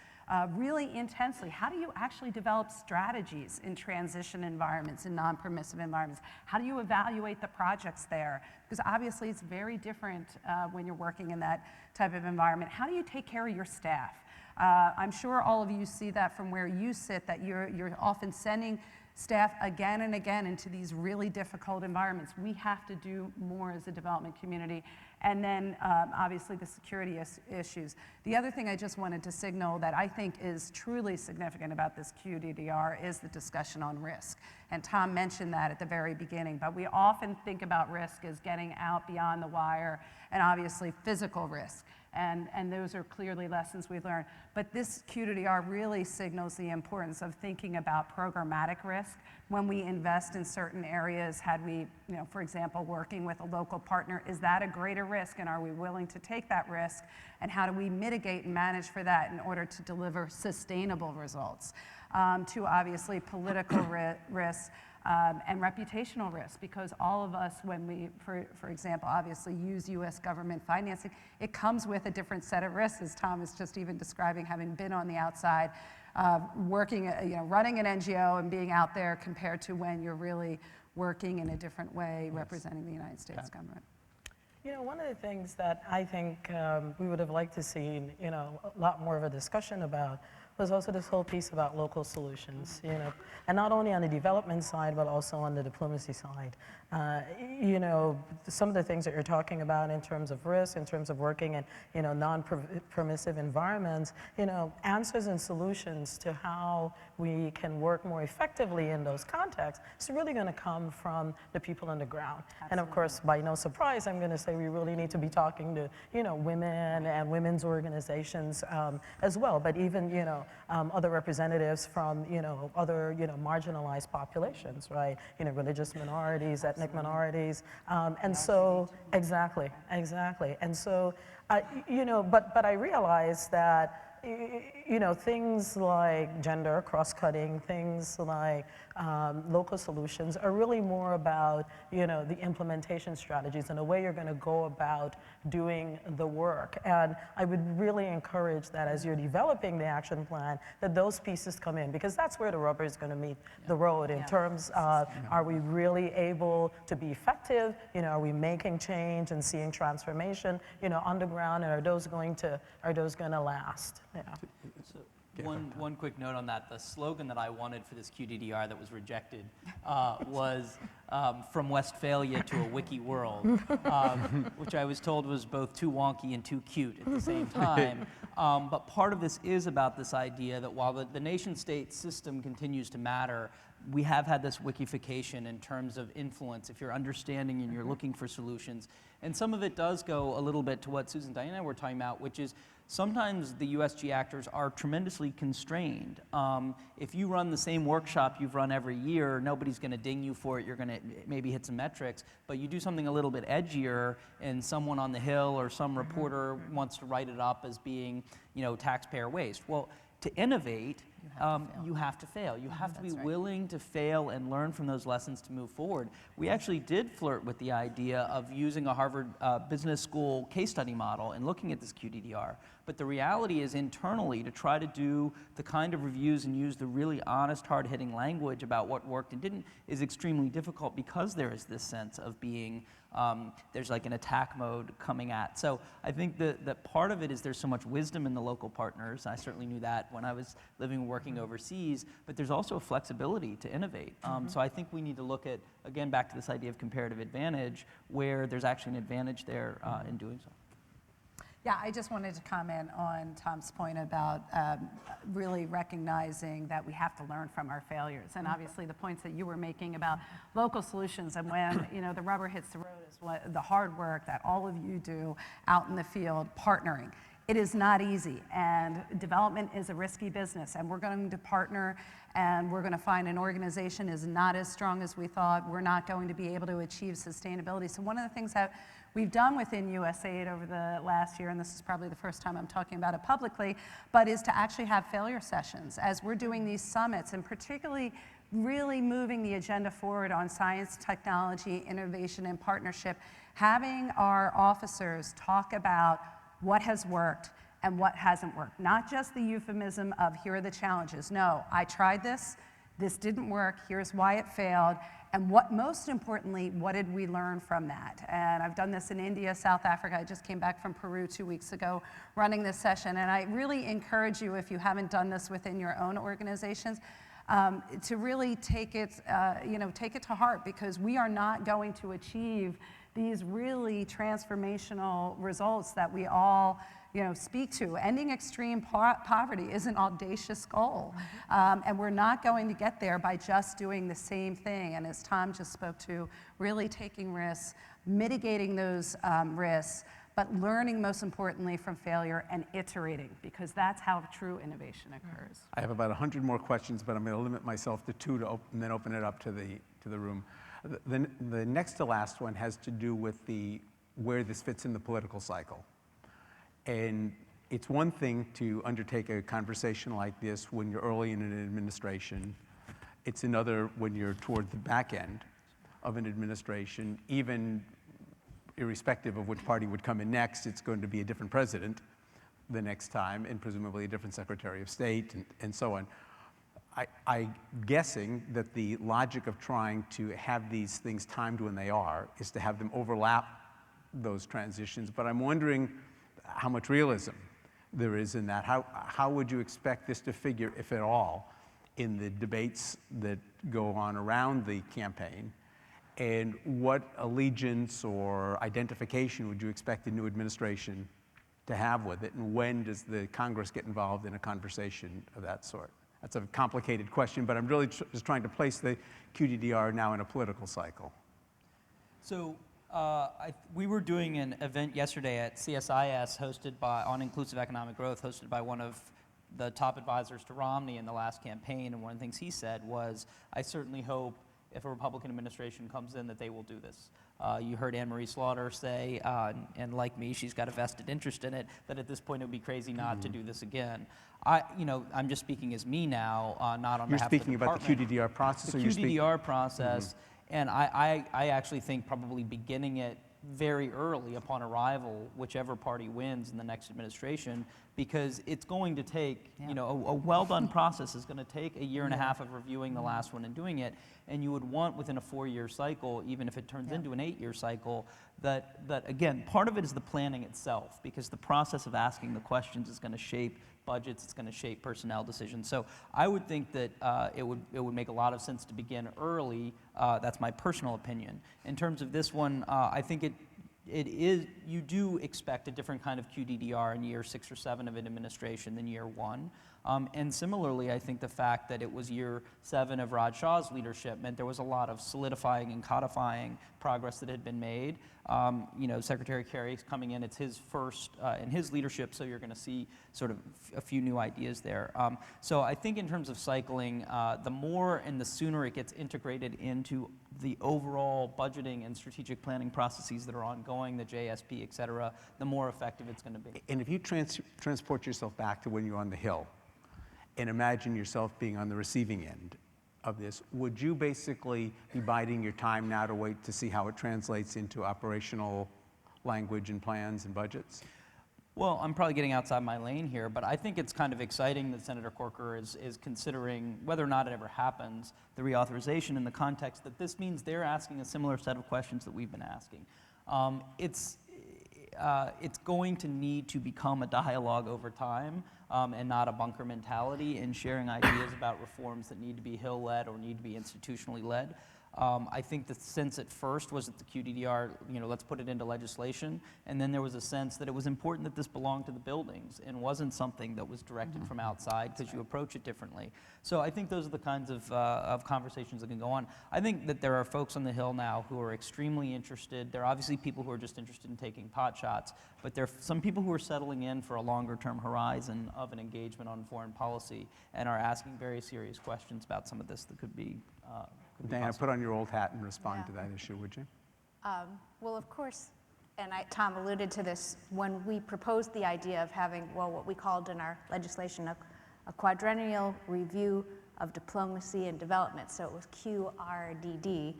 really intensely. How do you actually develop strategies in transition environments, in non-permissive environments? How do you evaluate the projects there? Because obviously it's very different when you're working in that type of environment. How do you take care of your staff? I'm sure all of you see that from where you sit, that you're often sending staff again and again into these really difficult environments. We have to do more as a development community. And then obviously the security issues. The other thing I just wanted to signal that I think is truly significant about this QDDR is the discussion on risk. And Tom mentioned that at the very beginning, but we often think about risk as getting out beyond the wire and obviously physical risk. And those are clearly lessons we've learned. But this QDDR really signals the importance of thinking about programmatic risk when we invest in certain areas. Had we, for example, working with a local partner, is that a greater risk, and are we willing to take that risk? And how do we mitigate and manage for that in order to deliver sustainable results? To obviously political risks. And reputational risk, because all of us, when we, for example, obviously use U.S. government financing, it comes with a different set of risks, as Tom is just even describing, having been on the outside, working, running an NGO and being out there compared to when you're really working in a different way, representing the United States government. One of the things that I think we would have liked to see, a lot more of a discussion about was also this whole piece about local solutions, you know, and not only on the development side, but also on the diplomacy side. You know, some of the things that you're talking about in terms of risk, in terms of working in, you know, non-permissive environments, you know, answers and solutions to how we can work more effectively in those contexts, it's really going to come from the people on the ground. Absolutely. And of course, by no surprise, I'm going to say we really need to be talking to, you know, women and women's organizations as well, but even, you know, other representatives from, you know, other, you know, marginalized populations, right? You know, religious minorities, ethnic minorities, and so, exactly. And so, you know, but I realize that, you know, things like gender, cross-cutting, things like local solutions are really more about, you know, the implementation strategies and the way you're going to go about doing the work. And I would really encourage that as you're developing the action plan, that those pieces come in, because that's where the rubber is going to meet the road in terms of, are we really able to be effective? You know, are we making change and seeing transformation, you know, on the ground, and are those going to last? Yeah. So one quick note on that. The slogan that I wanted for this QDDR that was rejected was from Westphalia to a wiki world, which I was told was both too wonky and too cute at the same time. But part of this is about this idea that while the nation-state system continues to matter, we have had this wikification in terms of influence, if you're understanding and you're looking for solutions. And some of it does go a little bit to what Susan, Diana, and I were talking about, which is sometimes the USG actors are tremendously constrained. If you run the same workshop you've run every year, nobody's going to ding you for it. You're going to maybe hit some metrics, but you do something a little bit edgier, and someone on the Hill or some reporter wants to write it up as being, you know, taxpayer waste. Well, to innovate, you have to fail. You have to be willing to fail and learn from those lessons to move forward. We actually did flirt with the idea of using a Harvard Business School case study model and looking at this QDDR. But the reality is internally to try to do the kind of reviews and use the really honest, hard-hitting language about what worked and didn't is extremely difficult because there is this sense of being, there's like an attack mode coming at. So I think that part of it is there's so much wisdom in the local partners. I certainly knew that when I was living and working overseas, but there's also a flexibility to innovate. So I think we need to look at, again, back to this idea of comparative advantage, where there's actually an advantage there in doing so. Yeah, I just wanted to comment on Tom's point about really recognizing that we have to learn from our failures. And obviously the points that you were making about local solutions and when, you know, the rubber hits the road is what the hard work that all of you do out in the field, partnering. It is not easy, and development is a risky business, and we're going to partner, and we're going to find an organization is not as strong as we thought. We're not going to be able to achieve sustainability. So one of the things that we've done within USAID over the last year, and this is probably the first time I'm talking about it publicly, but is to actually have failure sessions as we're doing these summits, and particularly really moving the agenda forward on science, technology, innovation, and partnership, having our officers talk about what has worked and what hasn't worked. Not just the euphemism of here are the challenges. No, I tried this didn't work, here's why it failed, and what, most importantly, what did we learn from that? And I've done this in India, South Africa. I just came back from Peru 2 weeks ago running this session, and I really encourage you, if you haven't done this within your own organizations, to really take it, take it to heart, because we are not going to achieve these really transformational results that we all, speak to. Ending extreme poverty is an audacious goal, and we're not going to get there by just doing the same thing. And as Tom just spoke to, really taking risks, mitigating those risks, but learning most importantly from failure and iterating, because that's how true innovation occurs. I have about 100 more questions, but I'm going to limit myself to 2 and then open it up to the room. The next to last one has to do with where this fits in the political cycle. And it's one thing to undertake a conversation like this when you're early in an administration. It's another when you're toward the back end of an administration. Even irrespective of which party would come in next, it's going to be a different president the next time, and presumably a different Secretary of State, and so on. I'm guessing that the logic of trying to have these things timed when they are is to have them overlap those transitions, but I'm wondering how much realism there is in that? How would you expect this to figure, if at all, in the debates that go on around the campaign? And what allegiance or identification would you expect the new administration to have with it? And when does the Congress get involved in a conversation of that sort? That's a complicated question, but I'm really just trying to place the QDDR now in a political cycle. So we were doing an event yesterday at CSIS on inclusive economic growth, hosted by one of the top advisors to Romney in the last campaign, and one of the things he said was, I certainly hope if a Republican administration comes in that they will do this. You heard Anne Marie Slaughter say, and like me, she's got a vested interest in it, that at this point it would be crazy not to do this again. I'm just speaking as me now, not on behalf of the department. You're speaking about the QDDR process? The QDDR process, and I actually think probably beginning it very early upon arrival, whichever party wins in the next administration, because it's going to take, a well-done process is going to take a year and a half of reviewing the last one and doing it, and you would want within a 4-year cycle, even if it turns into an 8-year cycle, that again, part of it is the planning itself, because the process of asking the questions is going to shape budgets, it's going to shape personnel decisions. So I would think that it would make a lot of sense to begin early. That's my personal opinion. In terms of this one, I think you do expect a different kind of QDDR in year 6 or 7 of an administration than year 1. And similarly, I think the fact that it was year 7 of Raj Shah's leadership meant there was a lot of solidifying and codifying progress that had been made. Secretary Kerry's coming in, it's his first in his leadership, so you're going to see sort of a few new ideas there. So I think in terms of cycling, the more and the sooner it gets integrated into the overall budgeting and strategic planning processes that are ongoing, the JSP, et cetera, the more effective it's going to be. And if you transport yourself back to when you're on the Hill and imagine yourself being on the receiving end of this, would you basically be biding your time now to wait to see how it translates into operational language and plans and budgets? Well, I'm probably getting outside my lane here, but I think it's kind of exciting that Senator Corker is considering, whether or not it ever happens, the reauthorization in the context that this means they're asking a similar set of questions that we've been asking. It's going to need to become a dialogue over time and not a bunker mentality in sharing ideas about reforms that need to be Hill-led or need to be institutionally led. I think the sense at first was that the QDDR, let's put it into legislation, and then there was a sense that it was important that this belonged to the buildings and wasn't something that was directed from outside because you approach it differently. So I think those are the kinds of conversations that can go on. I think that there are folks on the Hill now who are extremely interested. There are obviously people who are just interested in taking pot shots, but there are some people who are settling in for a longer term horizon of an engagement on foreign policy and are asking very serious questions about some of this that could be Diana, put on your old hat and respond to that issue, would you? Well, of course, and Tom alluded to this, when we proposed the idea of having, what we called in our legislation a quadrennial review of diplomacy and development, so it was QRDD,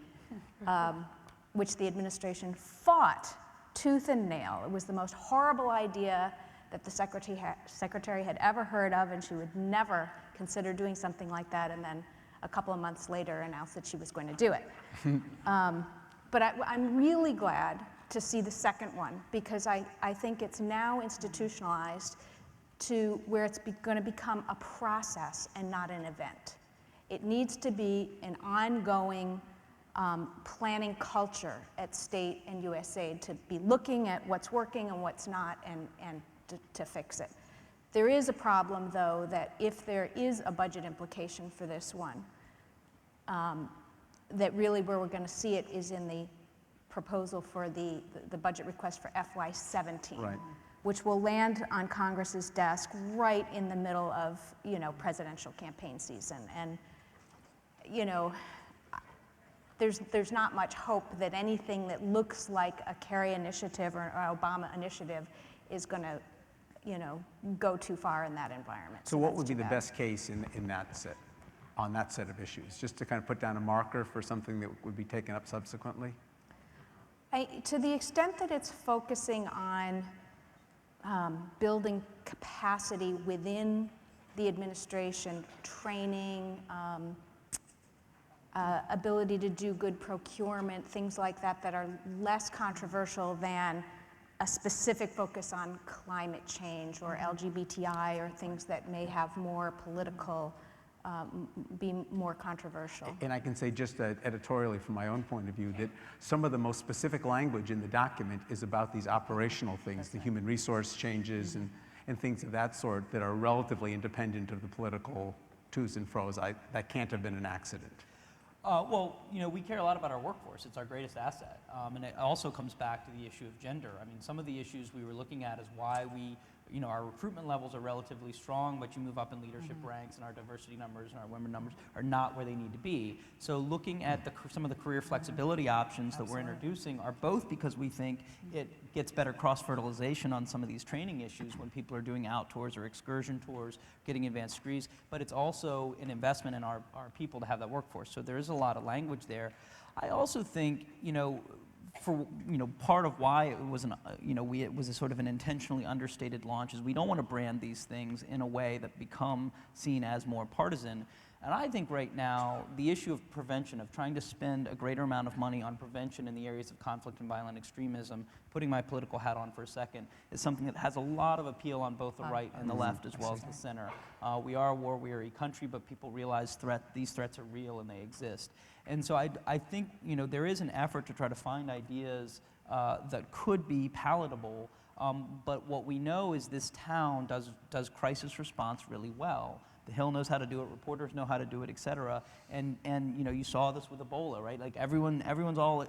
which the administration fought tooth and nail. It was the most horrible idea that the secretary had ever heard of, and she would never consider doing something like that, and then a couple of months later announced that she was going to do it. But I'm really glad to see the second one, because I think it's now institutionalized to where it's going to become a process and not an event. It needs to be an ongoing planning culture at state and USAID to be looking at what's working and what's not and to fix it. There is a problem, though, that if there is a budget implication for this one, that really where we're going to see it is in the proposal for the budget request for FY17, right, which will land on Congress's desk right in the middle of, presidential campaign season. And, there's not much hope that anything that looks like a Kerry initiative or an Obama initiative is going to, go too far in that environment. So what would be the best case in that set, on that set of issues? Just to kind of put down a marker for something that would be taken up subsequently? To the extent that it's focusing on building capacity within the administration, training, ability to do good procurement, things like that that are less controversial than a specific focus on climate change or LGBTI or things that may have more political, be more controversial. And I can say just editorially from my own point of view that some of the most specific language in the document is about these operational things, the human resource changes and things of that sort that are relatively independent of the political to's and fro's. That can't have been an accident. Well, we care a lot about our workforce. It's our greatest asset. And it also comes back to the issue of gender. I mean, some of the issues we were looking at is why we, our recruitment levels are relatively strong, but you move up in leadership ranks and our diversity numbers and our women numbers are not where they need to be. So looking at some of the career flexibility options that we're introducing are both because we think it gets better cross-fertilization on some of these training issues when people are doing out tours or excursion tours, getting advanced degrees, but it's also an investment in our people to have that workforce. So there is a lot of language there. I also think, for part of why it was it was a sort of an intentionally understated launch is we don't want to brand these things in a way that become seen as more partisan. And I think right now the issue of prevention, of trying to spend a greater amount of money on prevention in the areas of conflict and violent extremism, putting my political hat on for a second, is something that has a lot of appeal on both the right and the left as well as the center. We are a war-weary country, but people realize these threats are real and they exist. And so I think there is an effort to try to find ideas that could be palatable, but what we know is this town does crisis response really well. The Hill knows how to do it, reporters know how to do it, et cetera. And you saw this with Ebola, right? Like everyone's all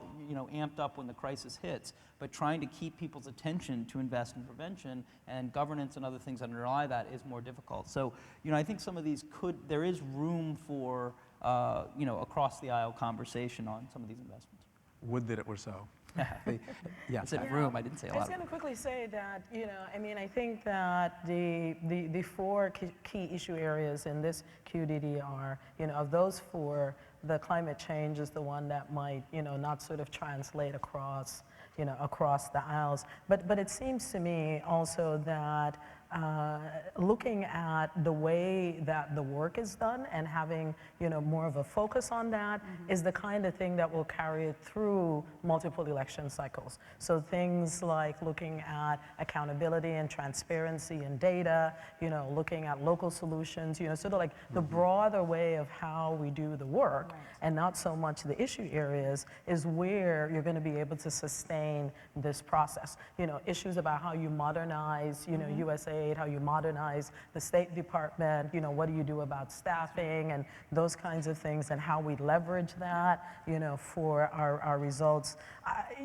amped up when the crisis hits, but trying to keep people's attention to invest in prevention and governance and other things that underlie that is more difficult. So I think some of these there is room for across the aisle conversation on some of these investments. Would that it were so. Yeah. I said room, I didn't say a lot. I was going to quickly say that, I think that the four key issue areas in this QDDR, of those four, the climate change is the one that might, not sort of translate across, across the aisles. But it seems to me also that looking at the way that the work is done and having more of a focus on that is the kind of thing that will carry it through multiple election cycles. So things like looking at accountability and transparency and data, looking at local solutions, sort of like the broader way of how we do the work and not so much the issue areas is where you're going to be able to sustain this process. Issues about how you modernize, USAID, how you modernize the State Department, what do you do about staffing and those kinds of things and how we leverage that, for our results.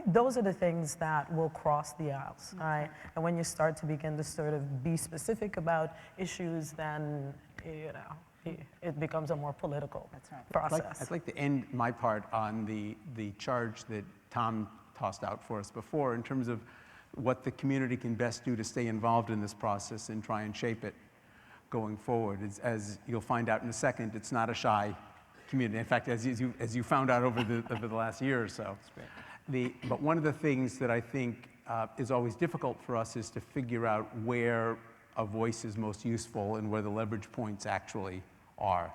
Those are the things that will cross the aisles, right? And when you start to begin to sort of be specific about issues, then, it becomes a more political process. I'd like to end my part on the charge that Tom tossed out for us before in terms of what the community can best do to stay involved in this process and try and shape it going forward. As you'll find out in a second, it's not a shy community. In fact, as you found out over the last year or so. But one of the things that I think is always difficult for us is to figure out where a voice is most useful and where the leverage points actually are.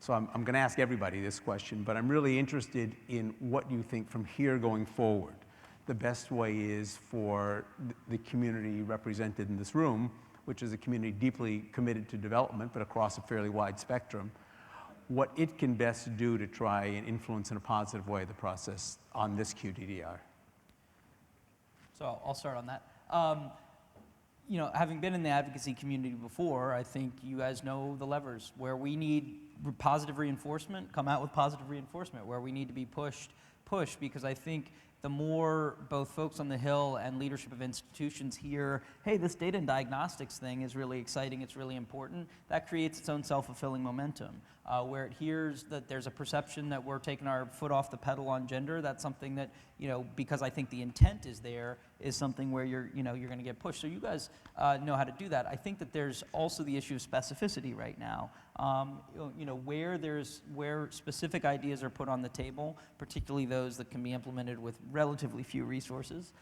So I'm going to ask everybody this question, but I'm really interested in what you think from here going forward the best way is for the community represented in this room, which is a community deeply committed to development, but across a fairly wide spectrum, what it can best do to try and influence in a positive way the process on this QDDR. So I'll start on that. Having been in the advocacy community before, I think you guys know the levers. Where we need positive reinforcement, come out with positive reinforcement. Where we need to be pushed, because I think the more both folks on the Hill and leadership of institutions hear, hey, this data and diagnostics thing is really exciting, it's really important, that creates its own self-fulfilling momentum. Where it hears that there's a perception that we're taking our foot off the pedal on gender, that's something that, because I think the intent is there, is something where you're going to get pushed. So you guys know how to do that. I think that there's also the issue of specificity right now. Where specific ideas are put on the table, particularly those that can be implemented with relatively few resources,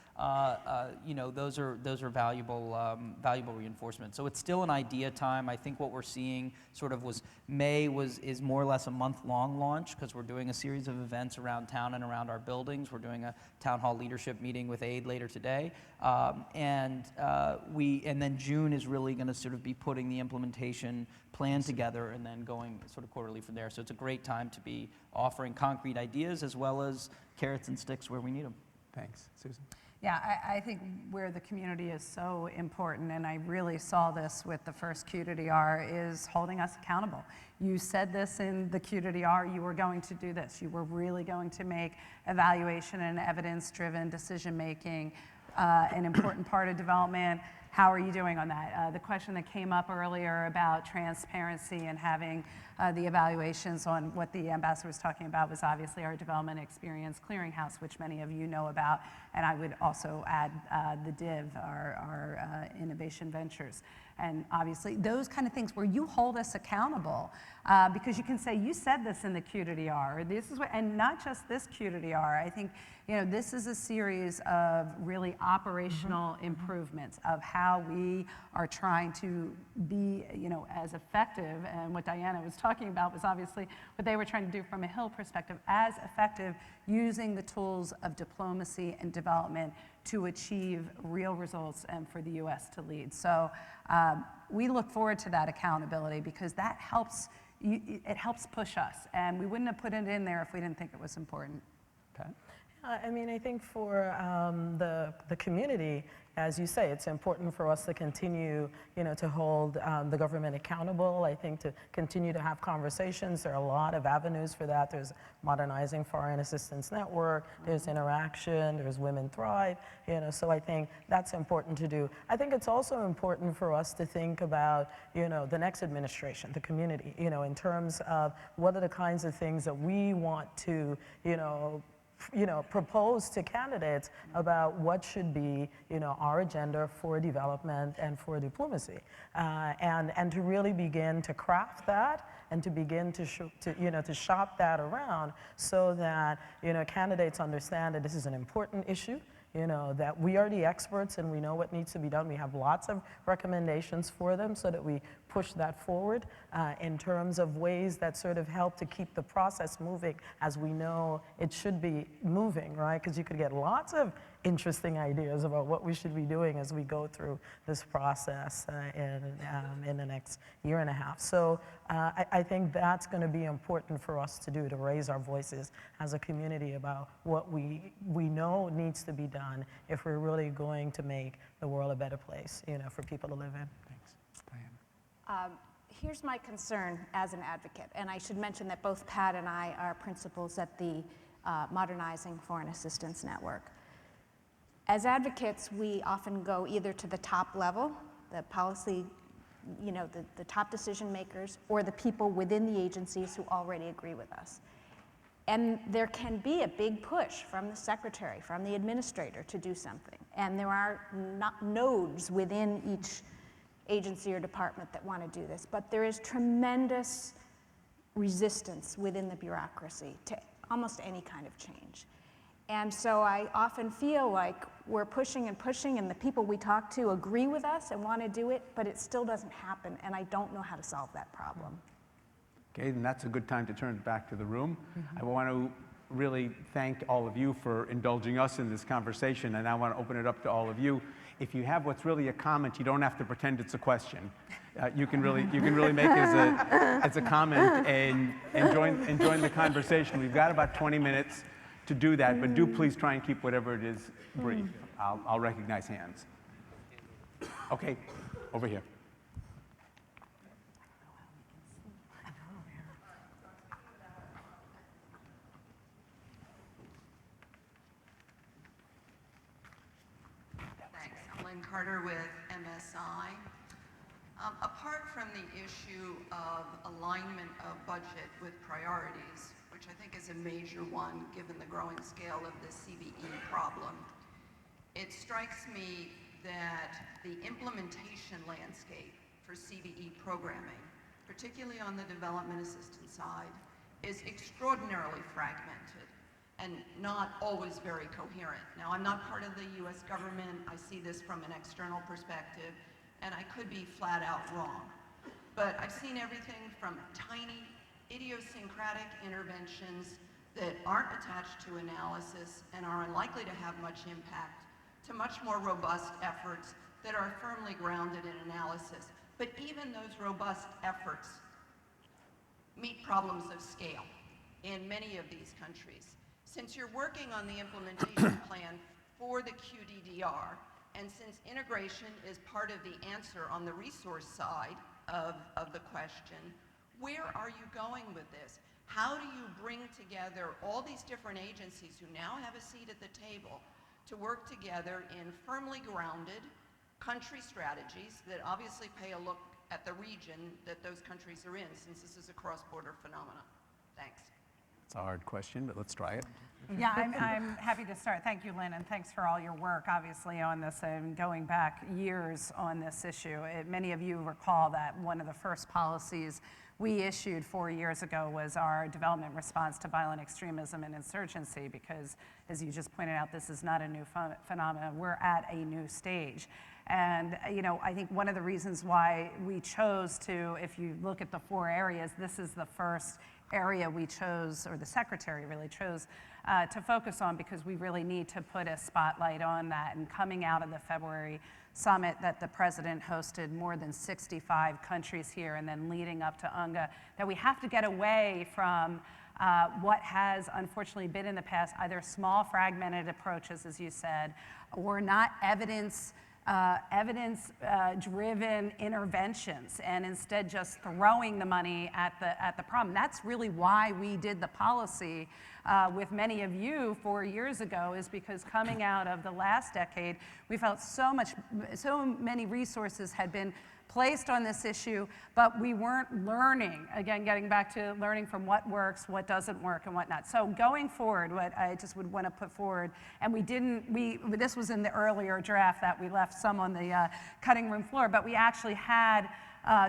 you know, those are valuable, valuable reinforcement. So it's still an idea time. I think what we're seeing sort of is more or less a month-long launch, because we're doing a series of events around town and around our buildings. We're doing a town hall leadership meeting with AID later today, and then June is really going to sort of be putting the implementation plan together and then going sort of quarterly from there. So it's a great time to be offering concrete ideas as well as carrots and sticks where we need them. Thanks. Susan? Yeah, I think where the community is so important, and I really saw this with the first QDDR, is holding us accountable. You said this in the QDDR, you were going to do this. You were really going to make evaluation and evidence-driven decision-making an important part of development. How are you doing on that? The question that came up earlier about transparency and having the evaluations on what the ambassador was talking about was obviously our Development Experience Clearinghouse, which many of you know about, and I would also add the DIV, our Innovation Ventures. And obviously, those kind of things where you hold us accountable, because you can say, you said this in the QDDR, or this is what, and not just this QDDR. I think, you know, this is a series of really operational improvements of how we are trying to be, you know, as effective, and what Diana was talking about was obviously what they were trying to do from a Hill perspective, as effective using the tools of diplomacy and development to achieve real results and for the U.S. to lead. So we look forward to that accountability, because that helps, it helps push us, and we wouldn't have put it in there if we didn't think it was important. Pat? I mean, I think for the community, as you say, it's important for us to continue, you know, to hold the government accountable. I think to continue to have conversations. There are a lot of avenues for that. There's Modernizing Foreign Assistance Network. There's Interaction. There's Women Thrive. You know, so I think that's important to do. I think it's also important for us to think about, you know, the next administration, the community, you know, in terms of what are the kinds of things that we want to, you know, propose to candidates about what should be, you know, our agenda for development and for diplomacy, and to really begin to craft that and to begin to shop that around so that, you know, candidates understand that this is an important issue. You know, that we are the experts and we know what needs to be done. We have lots of recommendations for them so that we push that forward in terms of ways that sort of help to keep the process moving as we know it should be moving, right? Because you could get lots of interesting ideas about what we should be doing as we go through this process in the next year and a half. So I think that's going to be important for us to do, to raise our voices as a community about what we know needs to be done if we're really going to make the world a better place, you know, for people to live in. Thanks. Diana? Here's my concern as an advocate, and I should mention that both Pat and I are principals at the Modernizing Foreign Assistance Network. As advocates, we often go either to the top level, the policy, you know, the top decision makers, or the people within the agencies who already agree with us. And there can be a big push from the secretary, from the administrator to do something. And there are nodes within each agency or department that want to do this. But there is tremendous resistance within the bureaucracy to almost any kind of change. And so I often feel like we're pushing and pushing, and the people we talk to agree with us and want to do it, but it still doesn't happen, and I don't know how to solve that problem. Okay, then that's a good time to turn it back to the room. I want to really thank all of you for indulging us in this conversation, and I want to open it up to all of you. If you have what's really a comment, you don't have to pretend it's a question. You can really make it as a comment and join the conversation. We've got about 20 minutes to do that, but do please try and keep whatever it is brief. I'll recognize hands. Okay, over here. Thanks. I'm Lynn Carter with MSI. Apart from the issue of alignment of budget with priorities, which I think is a major one given the growing scale of the CVE problem, it strikes me that the implementation landscape for CVE programming, particularly on the development assistance side, is extraordinarily fragmented. and not always very coherent. Now, I'm not part of the US government. I see this from an external perspective, and I could be flat out wrong. But I've seen everything from tiny, idiosyncratic interventions that aren't attached to analysis and are unlikely to have much impact, to much more robust efforts that are firmly grounded in analysis. But even those robust efforts meet problems of scale in many of these countries. Since you're working on the implementation plan for the QDDR, and since integration is part of the answer on the resource side of the question, where are you going with this? How do you bring together all these different agencies who now have a seat at the table to work together in firmly grounded country strategies that obviously pay a look at the region that those countries are in, since this is a cross-border phenomenon? Thanks. It's a hard question, but let's try it. Yeah, I'm happy to start. Thank you, Lynn, and thanks for all your work, obviously, on this and going back years on this issue. Many of you recall that one of the first policies we issued 4 years ago was our development response to violent extremism and insurgency, because, as you just pointed out, this is not a new phenomenon. We're at a new stage. And I think one of the reasons why we chose to, if you look at the 4 areas, this is the first area we chose, or the secretary really chose, to focus on, because we really need to put a spotlight on that. And coming out of the February summit that the president hosted, more than 65 countries here, and then leading up to UNGA, that we have to get away from what has unfortunately been in the past, either small fragmented approaches, as you said, or not evidence-driven interventions, and instead just throwing the money at the problem. That's really why we did the policy with many of you 4 years ago, is because coming out of the last decade, we felt so many resources had been placed on this issue, but we weren't learning. Again, getting back to learning from what works, what doesn't work, and whatnot. So going forward, what I just would want to put forward, and this was in the earlier draft that we left some on the cutting room floor, but we actually had,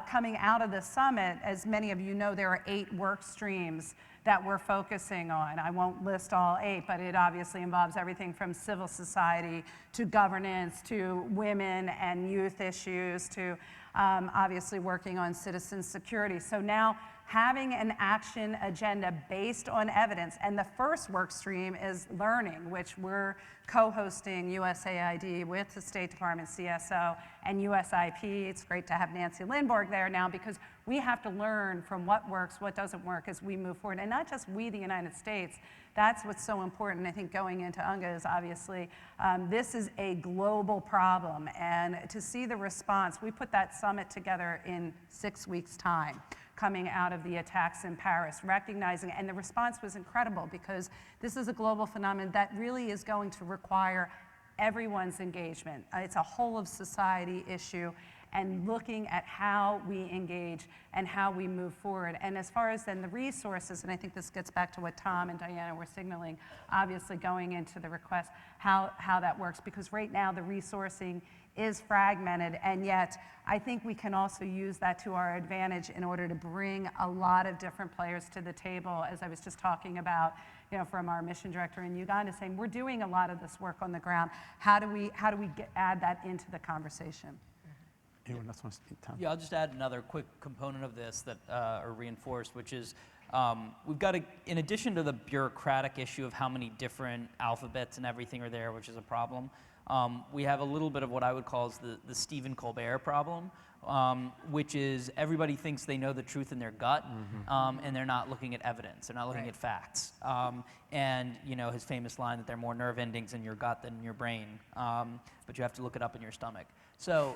coming out of the summit, as many of you know, there are 8 work streams that we're focusing on. I won't list all 8, but it obviously involves everything from civil society to governance to women and youth issues to obviously working on citizen security. So now having an action agenda based on evidence, and the first work stream is learning, which we're co-hosting USAID with the State Department, CSO, and USIP. It's great to have Nancy Lindborg there now, because we have to learn from what works, what doesn't work as we move forward. And not just we, the United States. That's what's so important, I think, going into UNGA is obviously this is a global problem. And to see the response, we put that summit together in 6 weeks' time, coming out of the attacks in Paris, recognizing, and the response was incredible, because this is a global phenomenon that really is going to require everyone's engagement. It's a whole of society issue, and looking at how we engage and how we move forward. And as far as then the resources, and I think this gets back to what Tom and Diana were signaling, obviously going into the request, how that works, because right now the resourcing is fragmented, and yet I think we can also use that to our advantage in order to bring a lot of different players to the table, as I was just talking about, from our mission director in Uganda, saying we're doing a lot of this work on the ground. How do we add that into the conversation? Anyone else want to speak, Tom? Yeah, I'll just add another quick component of this that are reinforced, which is we've got to, in addition to the bureaucratic issue of how many different alphabets and everything are there, which is a problem, we have a little bit of what I would call the Stephen Colbert problem, which is everybody thinks they know the truth in their gut, and they're not looking at evidence. They're not looking at facts. And his famous line that there are more nerve endings in your gut than in your brain, but you have to look it up in your stomach. So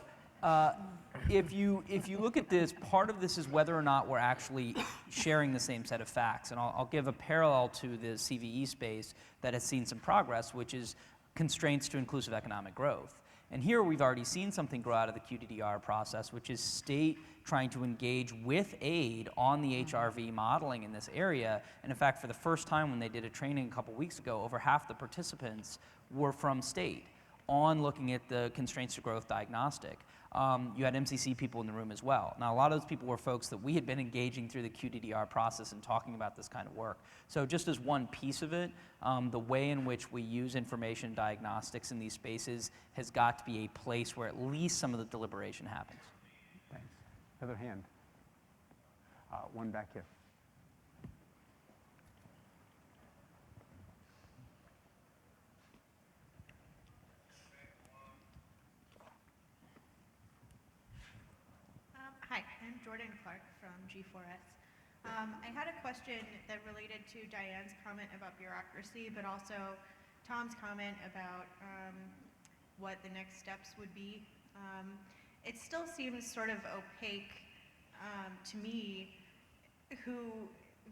if you look at this, part of this is whether or not we're actually sharing the same set of facts. And I'll give a parallel to the CVE space that has seen some progress, which is constraints to inclusive economic growth. And here we've already seen something grow out of the QDDR process, which is state trying to engage with aid on the HRV modeling in this area. And in fact, for the first time when they did a training a couple weeks ago, over half the participants were from state on looking at the constraints to growth diagnostic. you had MCC people in the room as well. Now, a lot of those people were folks that we had been engaging through the QDDR process and talking about this kind of work. So just as one piece of it, the way in which we use information diagnostics in these spaces has got to be a place where at least some of the deliberation happens. Thanks. Other hand. One back here. Hi, I'm Jordan Clark from G4S. I had a question that related to Diane's comment about bureaucracy, but also Tom's comment about what the next steps would be. It still seems sort of opaque to me who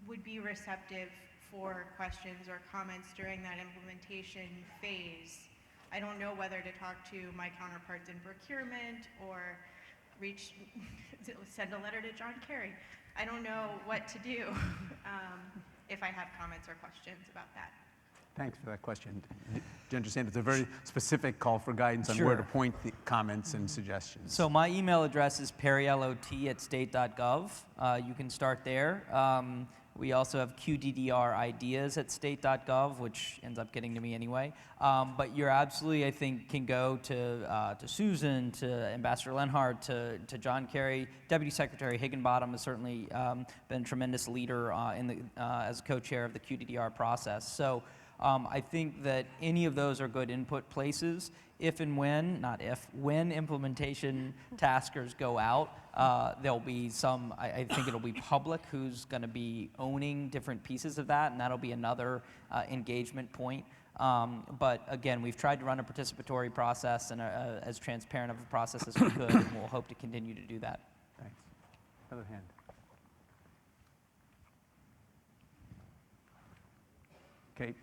would be receptive for questions or comments during that implementation phase. I don't know whether to talk to my counterparts in procurement or send a letter to John Kerry. I don't know what to do if I have comments or questions about that. Thanks for that question. Do you understand it's a very specific call for guidance on where to point the comments and suggestions? So my email address is perriellot@state.gov. You can start there. We also have QDDR ideas at state.gov, which ends up getting to me anyway. But you're absolutely, I think, can go to Susan, to Ambassador Lenhardt, to John Kerry. Deputy Secretary Higginbottom has certainly been a tremendous leader as co-chair of the QDDR process. So I think that any of those are good input places. If and when, not if, when implementation taskers go out, there'll be some, I think it'll be public who's going to be owning different pieces of that, and that'll be another engagement point. But again, we've tried to run a participatory process and as transparent of a process as we could, and we'll hope to continue to do that. Thanks. Other hand. Kate.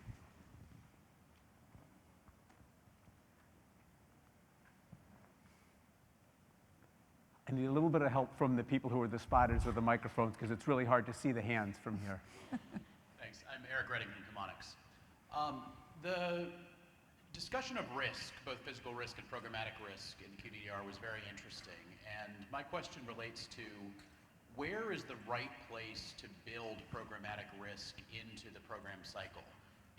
I need a little bit of help from the people who are the spotters of the microphones because it's really hard to see the hands from here. Thanks. I'm Eric Redding from Chemonics. The discussion of risk, both physical risk and programmatic risk in QDDR was very interesting. And my question relates to where is the right place to build programmatic risk into the program cycle?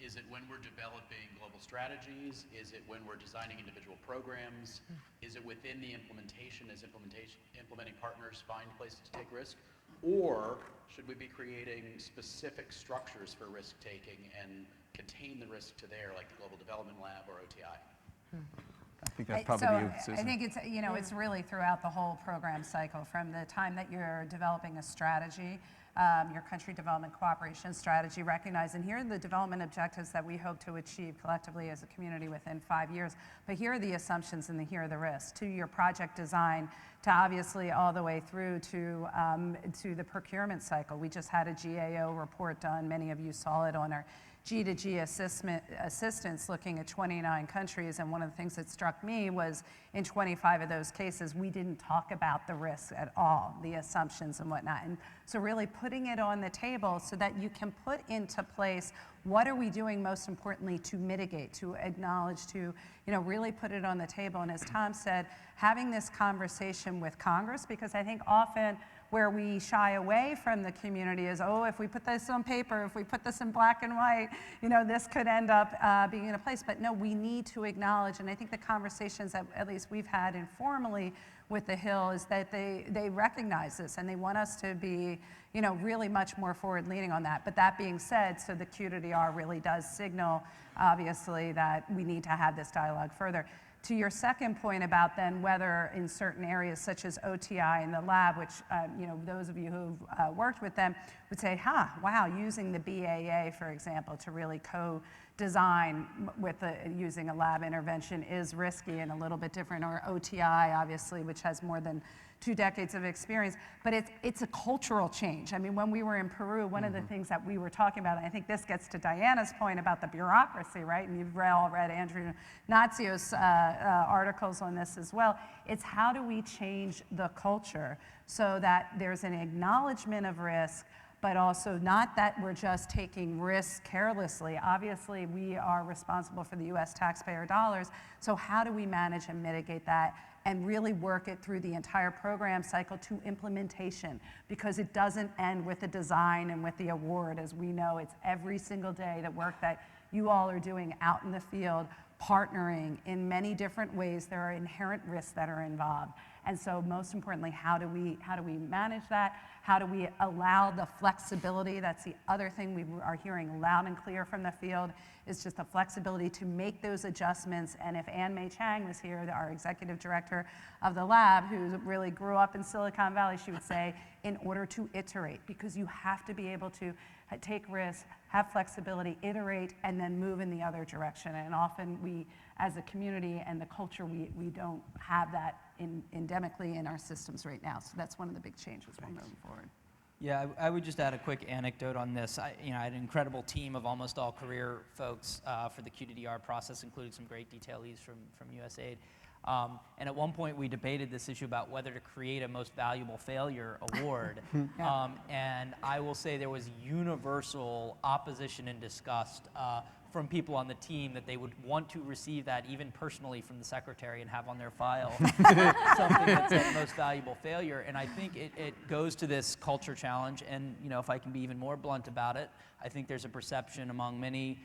Is it when we're developing global strategies? Is it when we're designing individual programs? Is it within the implementation as implementing partners find places to take risk? Or should we be creating specific structures for risk taking and contain the risk to there, like the Global Development Lab or OTI? I think that's probably you, Susan. I think it's, it's really throughout the whole program cycle, from the time that you're developing a strategy, your country development cooperation strategy, recognize, and here are the development objectives that we hope to achieve collectively as a community within 5 years, but here are the assumptions and here are the risks, to your project design, to obviously all the way through to the procurement cycle. We just had a GAO report done, many of you saw it on our G2G assistance looking at 29 countries, and one of the things that struck me was in 25 of those cases, we didn't talk about the risks at all, the assumptions and whatnot. And so really putting it on the table so that you can put into place what are we doing most importantly to mitigate, to acknowledge, to really put it on the table. And as Tom said, having this conversation with Congress, because I think often where we shy away from the community is, oh, if we put this on paper, if we put this in black and white, this could end up being in a place. But no, we need to acknowledge, and I think the conversations that at least we've had informally with the Hill is that they recognize this and they want us to be, really much more forward-leaning on that. But that being said, so the QDDR really does signal, obviously, that we need to have this dialogue further. To your second point about then whether in certain areas such as OTI and the lab, which those of you who've worked with them would say, wow, using the BAA, for example, to really co-design with using a lab intervention is risky and a little bit different, or OTI, obviously, which has more than 2 decades of experience, but it's a cultural change. I mean, when we were in Peru, one of the things that we were talking about, and I think this gets to Diana's point about the bureaucracy, right? And you've all read Andrew Nazio's articles on this as well. It's how do we change the culture so that there's an acknowledgement of risk, but also not that we're just taking risks carelessly. Obviously, we are responsible for the US taxpayer dollars, so how do we manage and mitigate that and really work it through the entire program cycle to implementation, because it doesn't end with the design and with the award. As we know, it's every single day the work that you all are doing out in the field, partnering in many different ways. There are inherent risks that are involved. And so most importantly, how do we manage that? How do we allow the flexibility? That's the other thing we are hearing loud and clear from the field, is just the flexibility to make those adjustments. And if Ann May Chang was here, our executive director of the lab, who really grew up in Silicon Valley, she would say, in order to iterate, because you have to be able to take risks, have flexibility, iterate, and then move in the other direction. And often we, as a community and the culture, we don't have that endemically in our systems right now. So that's one of the big changes we're moving forward. Yeah, I would just add a quick anecdote on this. I had an incredible team of almost all career folks for the QDDR process, including some great detailees from USAID. And at one point, we debated this issue about whether to create a most valuable failure award. And I will say there was universal opposition and disgust from people on the team that they would want to receive that even personally from the secretary and have on their file something that said most valuable failure. And I think it goes to this culture challenge. And if I can be even more blunt about it, I think there's a perception among many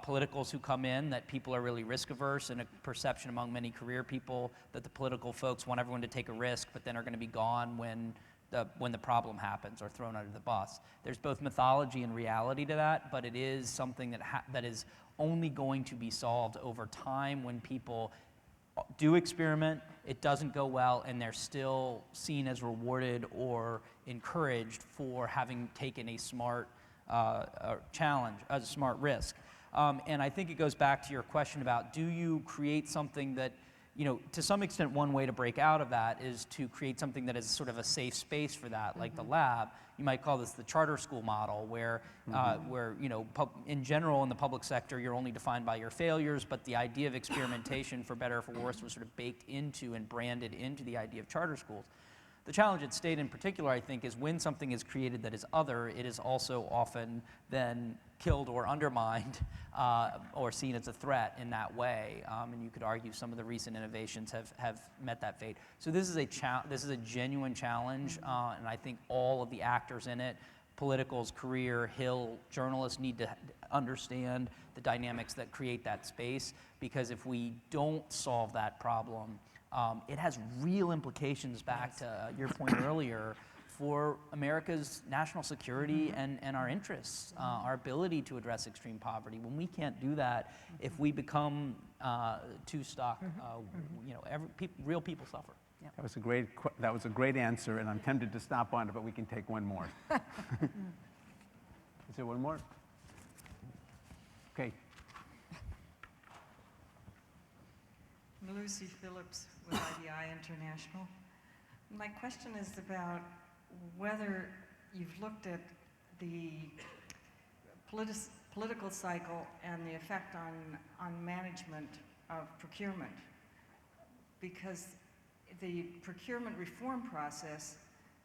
politicals who come in that people are really risk averse, and a perception among many career people that the political folks want everyone to take a risk, but then are going to be gone when the problem happens or thrown under the bus. There's both mythology and reality to that, but it is something that is only going to be solved over time when people do experiment, it doesn't go well, and they're still seen as rewarded or encouraged for having taken a smart challenge, a smart risk. And I think it goes back to your question about, do you create something that, to some extent, one way to break out of that is to create something that is sort of a safe space for that, like the lab. You might call this the charter school model, where in general, in the public sector, you're only defined by your failures, but the idea of experimentation, for better or for worse, was sort of baked into and branded into the idea of charter schools. The challenge at state in particular, I think, is when something is created that is other, it is also often then killed or undermined or seen as a threat in that way. And you could argue some of the recent innovations have met that fate. So this is a genuine challenge, and I think all of the actors in it, politicals, career, Hill, journalists, need to understand the dynamics that create that space, because if we don't solve that problem, it has real implications back to your point earlier for America's national security and our interests, our ability to address extreme poverty. When we can't do that, if we become too stuck, real people suffer. Yeah. That was a great answer, and I'm tempted to stop on it, but we can take one more. Is there one more? Okay. Lucy Phillips with IDI International. My question is about whether you've looked at the political cycle and the effect on management of procurement, because the procurement reform process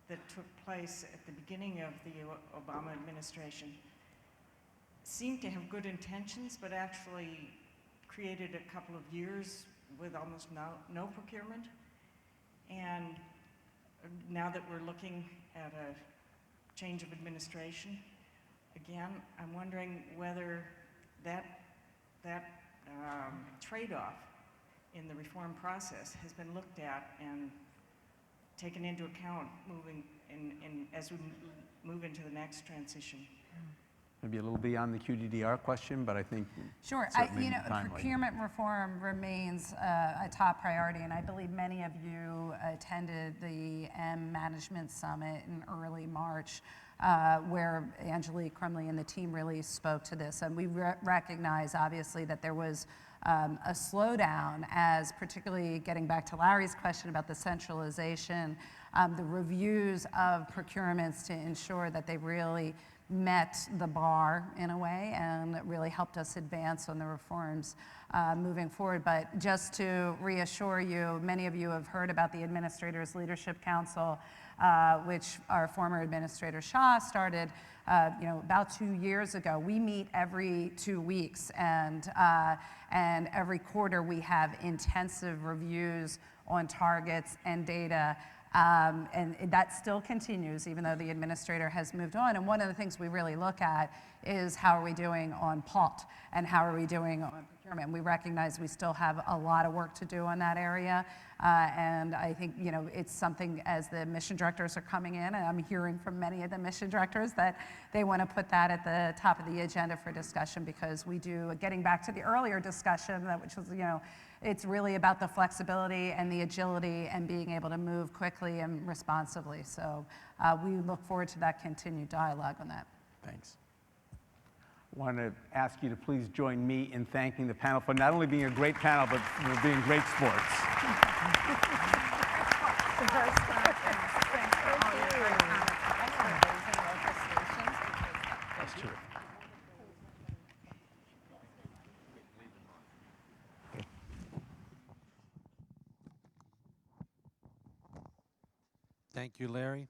that took place at the beginning of the Obama administration seemed to have good intentions, but actually created a couple of years with almost no procurement. And now that we're looking at a change of administration, again, I'm wondering whether that trade-off in the reform process has been looked at and taken into account as we move into the next transition. Maybe a little beyond the QDDR question, but I think sure. timely. Procurement reform remains a top priority, and I believe many of you attended the M Management Summit in early March, where Angelique Crumley and the team really spoke to this. And we recognize, obviously, that there was a slowdown, as particularly getting back to Larry's question about the centralization, the reviews of procurements to ensure that they really met the bar in a way and really helped us advance on the reforms moving forward. But just to reassure you, many of you have heard about the Administrators Leadership Council, which our former Administrator Shah started about 2 years ago. We meet every 2 weeks, and every quarter we have intensive reviews on targets and data. And that still continues, even though the administrator has moved on. And one of the things we really look at is how are we doing on PALT and how are we doing on procurement. We recognize we still have a lot of work to do in that area. And I think, it's something as the mission directors are coming in, and I'm hearing from many of the mission directors that they want to put that at the top of the agenda for discussion, because we do, getting back to the earlier discussion, which was, it's really about the flexibility and the agility and being able to move quickly and responsively. So we look forward to that continued dialogue on that. Thanks. I want to ask you to please join me in thanking the panel for not only being a great panel, but for being great sports. That's true. Thank you, Larry.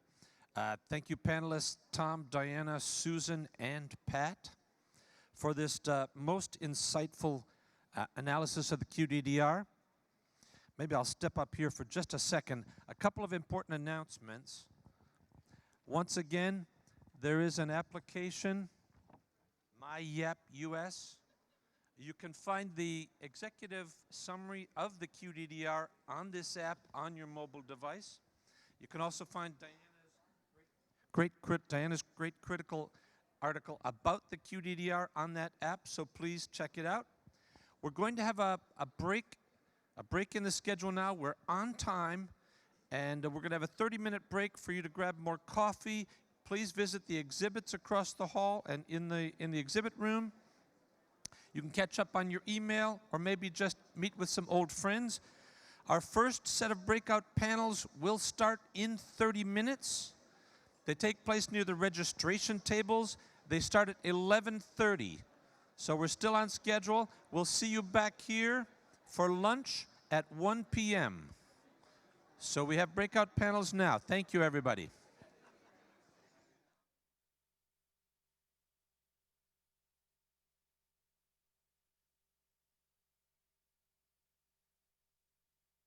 Thank you, panelists Tom, Diana, Susan, and Pat, for this most insightful analysis of the QDDR. Maybe I'll step up here for just a second. A couple of important announcements. Once again, there is an application, MyYap-US. You can find the executive summary of the QDDR on this app on your mobile device. You can also find Diana's great critical article about the QDDR on that app, so please check it out. We're going to have a break in the schedule now. We're on time, and we're going to have a 30-minute break for you to grab more coffee. Please visit the exhibits across the hall and in the exhibit room. You can catch up on your email or maybe just meet with some old friends. Our first set of breakout panels will start in 30 minutes. They take place near the registration tables. They start at 11:30. So we're still on schedule. We'll see you back here for lunch at 1 p.m. So we have breakout panels now. Thank you, everybody.